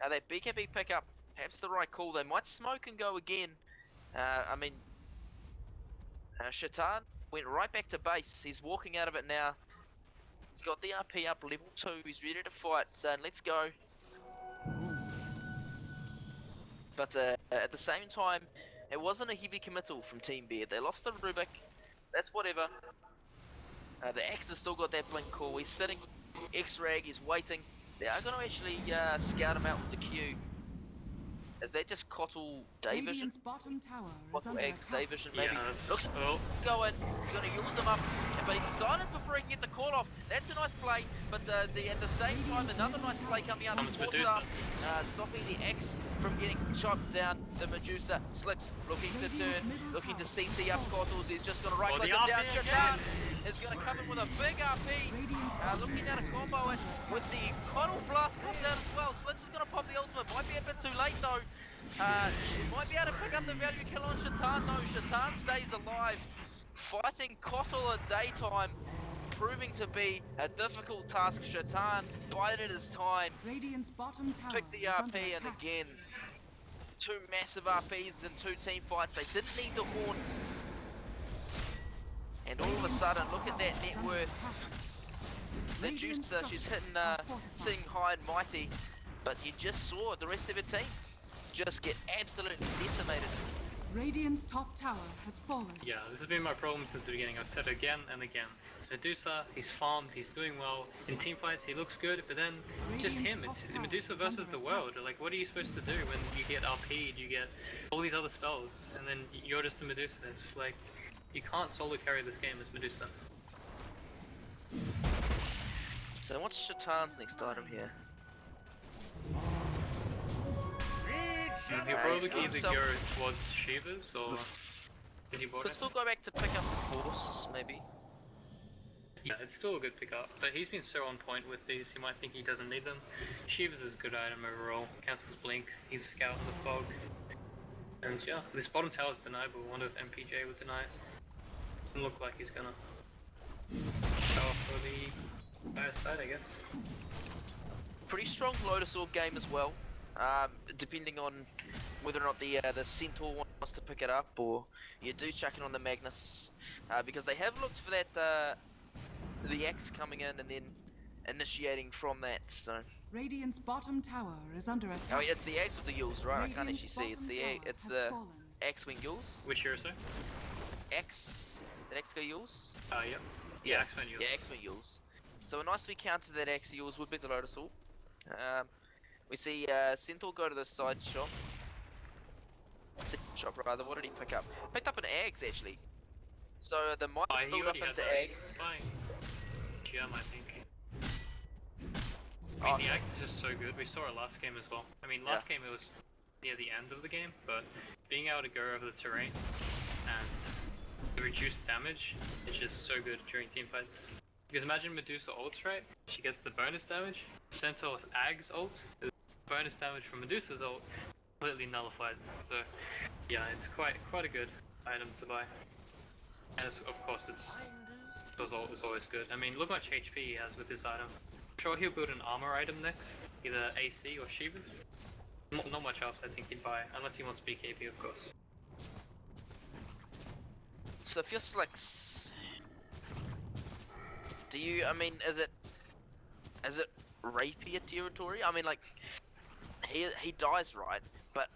that BKB pickup. Perhaps the right call. They might smoke and go again. I mean, Shetan went right back to base. He's walking out of it now. He's got the RP up level 2. He's ready to fight. So let's go. But at the same time, it wasn't a heavy committal from Team Beard. They lost the Rubik. That's whatever. The Axe has still got that blink call. He's sitting. X-Rag is waiting. They are going to actually scout him out with the Q. Is that just Cottle Day Vision? Radiant's bottom tower is Cottle under Eggs Day attack. Vision maybe. Yeah, Looks go in. He's going to use him up. But he's silenced before he can get the call off. That's a nice play. But at the same time, another nice play coming out. Comes Force Medusa. up, stopping the X from getting shot down. The Medusa Slicks looking to turn, looking to CC up Cottles. He's just going to right click the him down. RP Shetan again. is going to come in with a big RP. Radiant's Looking at a combo it with the Cottle Blast comes out as well. Slicks is going to pop the ultimate. Might be a bit too late though. She might be able to pick up the value kill on Shetan. No, Shetan stays alive. Fighting Cottle at daytime, proving to be a difficult task. Shetan bided his time, Radiant's bottom tower picked the is under RP, and attack. again, two massive RPs in two team fights. They didn't need the Haunt. And all of a sudden, look at that net Is under worth. attack. Medusa, she's hitting, structures are fortified. sitting high and mighty, but you just saw the rest of her team just get absolutely decimated. Radiant's top tower has fallen. Yeah, this has been my problem since the beginning. I've said it again and again. Medusa, he's farmed, he's doing well. In team fights, he looks good, but then just him. It's Medusa versus the world. Like, what are you supposed to do when you get RP'd, you get all these other spells, and then you're just a Medusa? It's like, you can't solo carry this game as Medusa. So what's Shatan's next item here? He'll probably he's got either himself- go towards Shiva's or is he bought Could it? still go back to pick up a horse, maybe. Yeah, it's still a good pickup, but he's been so on point with these, he might think he doesn't need them. Shiva's is a good item overall. Cancels blink, he's scout in the fog. And yeah, this bottom tower is denied, but one of MPJ would deny it. Doesn't look like he's gonna go for the higher side, I guess. Pretty strong Lotus Orb game as well. Depending on whether or not the Centaur wants to pick it up, or you do chuck it on the Magnus, because they have looked for that the Axe coming in and then initiating from that. So Radiant's bottom tower is under attack. oh, yeah, it's the Axe with the Yules, right? I can't actually Radiant's see. It's bottom the tower it's has the fallen. Axe wing Yules. Which hero, sir? Axe, that Axe go Yules. Yep. Yeah, Axeman Yules. Yeah, Axe wing Yules. So a nice wee counter to that Axe Yules would be the Lotus Orb. We see Centaur go to the side shop. Shop rather. What did he pick up? Picked up an Ags actually. So the might He build up already had into that. Ags. Fine. Gem, I think. Oh, I mean, the Axe is just so good. We saw it last game as well. I mean, last game it was near the end of the game, but being able to go over the terrain and the reduced damage is just so good during team fights. Because imagine Medusa ults, right? She gets the bonus damage. Centaur's Ag's ult, the bonus damage from Medusa's ult, completely nullified. So, yeah, it's quite a good item to buy. And of course, Medusa's ult is always good. I mean, look how much HP he has with this item. I'm sure he'll build an armor item next, either AC or Shiva's. Not much else I think he'd buy, unless he wants BKB, of course. So if you're Slicks, do you? I mean, is it rapier territory? I mean, like he dies right, but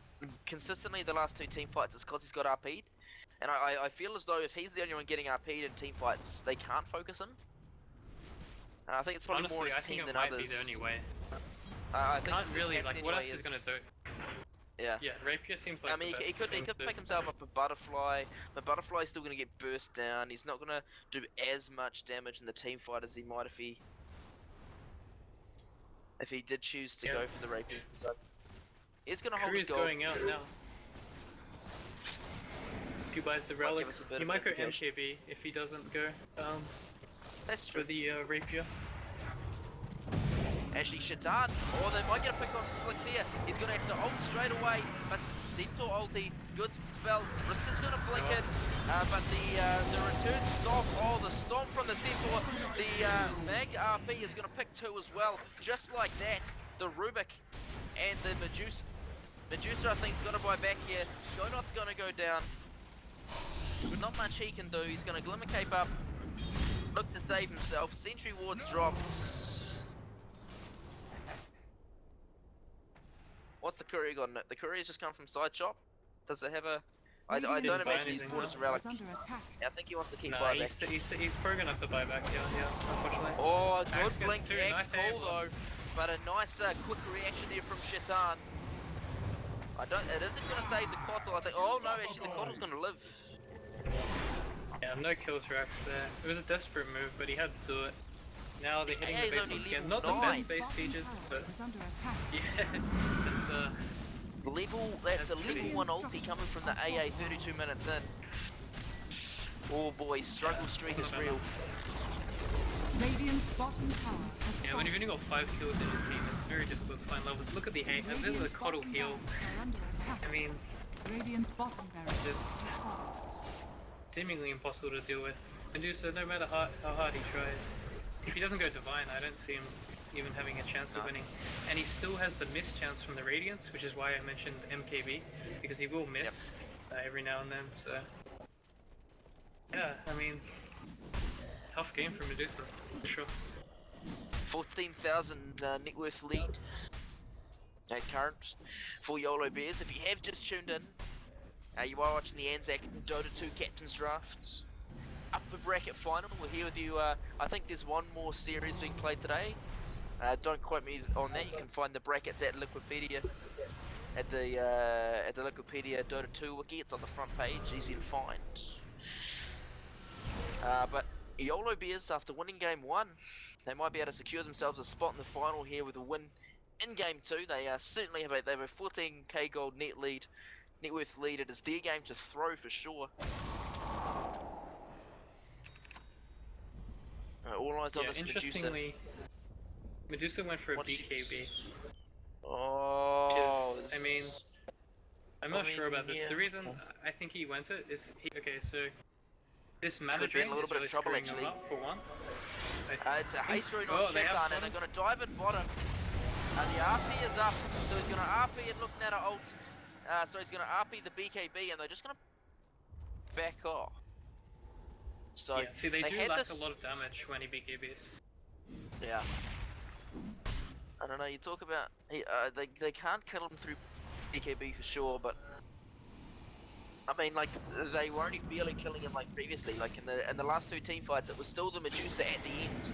consistently the last two team fights it's because he's got RP'd, and I feel as though if he's the only one getting RP'd in team fights, they can't focus him. I think it's probably Honestly, more his I think team it than might others. be the only way. I think Can't really, Axe like, what else anyway is gonna do? Yeah. Yeah, Rapier seems like I mean, he could pick himself up a butterfly, but butterfly's still gonna get burst down. He's not gonna do as much damage in the team fight as he might if he did choose to go for the rapier. So he's gonna hold his Korea's goal. going out now. If he buys the relic, us a bit he of might go indication. MKB if he doesn't go That's for true. the Rapier. Actually, Shatan, they might get a pick on Slicks here. He's gonna have to ult straight away, but Centaur ulti, good spell. Riska's gonna blink it, but the return stomp, the stomp from the Centaur, the Mag RP is gonna pick two as well. Just like that, the Rubik and the Medusa. Medusa, I think, is gonna buy back here. Gonot's gonna go down, but not much he can do. He's gonna Glimmer Cape up, look to save himself. Sentry ward's dropped. What's the courier got? The courier's just come from side shop. Does it have a? I don't Didn't buy imagine he's anything. bought us a relic. Is under attack. Yeah, I think he wants to keep Nah, buyback. he's probably gonna have to buy back, yeah, unfortunately. Oh, Axe good gets blink two, X nice call aim. though, but a nice quick reaction there from Shatan. It isn't gonna save the Kotl. I think. Oh no, actually the Kotl's gonna live. Yeah, no kills for Axe there. It was a desperate move, but he had to do it. Now they're hitting Yeah, the he's base only once again. level Not the 9. best base Bottom sieges, tower but is under attack. yeah, That's a That's level pretty 1 ulti coming from the AA 32 minutes in. Oh boy, struggle streak is real. Radiant's bottom tower has yeah. When fallen. you've only got 5 kills in your team, it's very difficult to find levels. Look at the hate. And this is a Radiant's Coddle bottom heal. barracks are under attack. I mean, Radiant's bottom barracks Just- has fallen. seemingly impossible to deal with. Medusa, no matter how hard he tries, if he doesn't go Divine, I don't see him even having a chance of No. winning. And he still has the miss chance from the Radiance, which is why I mentioned MKB, because he will miss every now and then, so... Yeah, I mean... Tough game for Medusa, for sure. 14,000 net worth lead at current for Yolobears. If you have just tuned in, you are watching the Anzac Dota 2 Captain's Drafts upper bracket final. We're here with you. I think there's one more series being played today. Don't quote me on that. You can find the brackets at Liquipedia, at the Liquipedia Dota 2 wiki. It's on the front page, easy to find. But Yolobears, after winning game 1, they might be able to secure themselves a spot in the final here with a win in game 2. They certainly have a 14k gold net worth lead. It is their game to throw for sure. All eyes on this Medusa. Interestingly, Medusa went for a BKB. Oh, I mean, I'm not sure about this. The reason I think he went it is okay. So this mana drain a little bit of trouble actually. Up for one. It's a haste rune on shutdown, and they're going to dive in bottom. The RP is up, so he's going to RP and looking at an ult. So he's going to RP the BKB, and they're just going to back off. So yeah, see, they do had lack a lot of damage when he BKBs. Yeah. I don't know. You talk about they can't kill him through BKB for sure, but I mean, like they were only barely killing him like previously. Like in the last 2 team fights, it was still the Medusa at the end.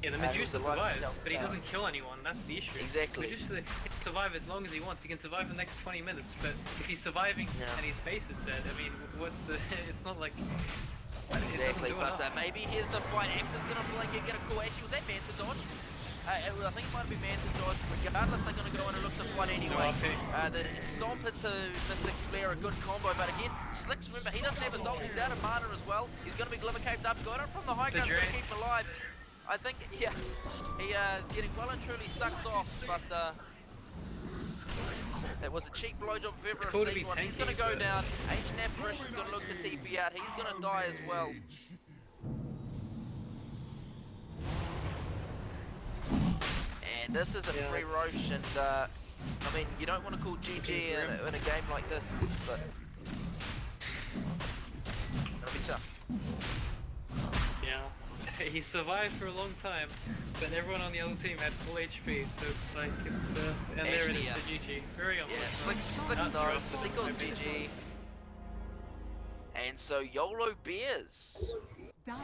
Yeah, the Medusa survives, but he doesn't kill anyone. That's the issue. Exactly. Medusa can survive as long as he wants. He can survive the next 20 minutes, but if he's surviving and his face is dead, I mean, what's the? It's not like. Exactly, but maybe here's the fight. X is gonna get a cool. Actually, was that Manta dodge? I think it might be Manta dodge. Regardless, they're gonna go in and look to fight anyway. The stomp into Mystic Flare, a good combo, but again, Slicks, remember, he doesn't have his ult. He's out of mana as well. He's gonna be glimmer caved up. Got him from the high ground, gonna keep him alive. I think, yeah, he is getting well and truly sucked off, but that was a cheap blowjob if ever I've seen one. He's going to go down. Ancient Apparition's going to look to TP out. He's going to die as well. And this is a free Roche, and I mean, you don't want to call GG in a game like this, but it'll be tough. Yeah. He survived for a long time, but everyone on the other team had full HP, so it's like, and there it is, the GG. Very unfortunate. Slick stars, Slick goes GG. And so Yolobears. Dire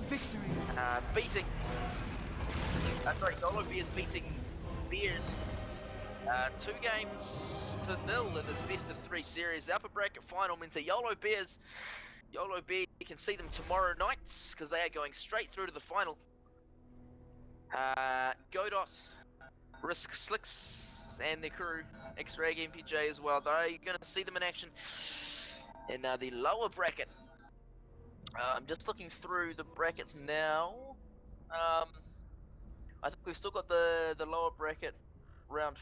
victory. Beating. Yolobears beating Bears. 2 games to 0 in this best of 3 series. The upper bracket final means the Yolobear, you can see them tomorrow night because they are going straight through to the final. Godot, Risk Slicks, and their crew, X-Ray MPJ as well. They're going to see them in action in the lower bracket. I'm just looking through the brackets now. I think we've still got the lower bracket round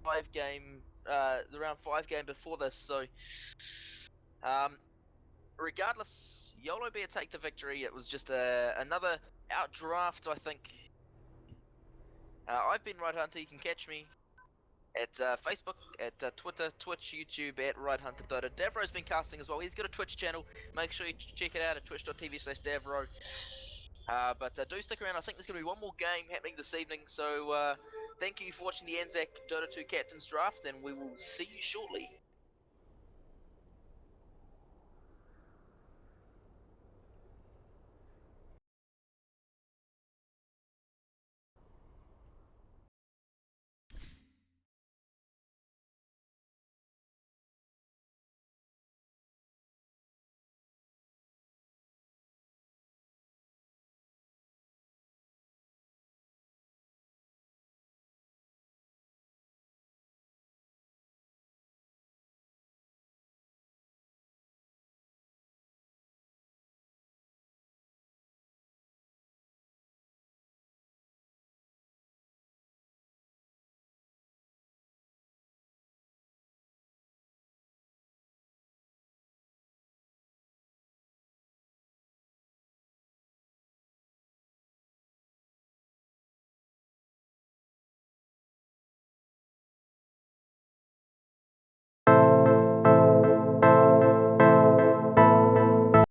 5 game, the round 5 game before this. So, regardless, Yolobear take the victory. It was just another outdraft, I think. I've been Right Hunter. You can catch me at Facebook, at Twitter, Twitch, YouTube, at Right Hunter Dota. Davro's been casting as well. He's got a Twitch channel. Make sure you check it out at twitch.tv/Davro. But do stick around. I think there's going to be one more game happening this evening. So thank you for watching the Anzac Dota 2 Captain's Draft, and we will see you shortly.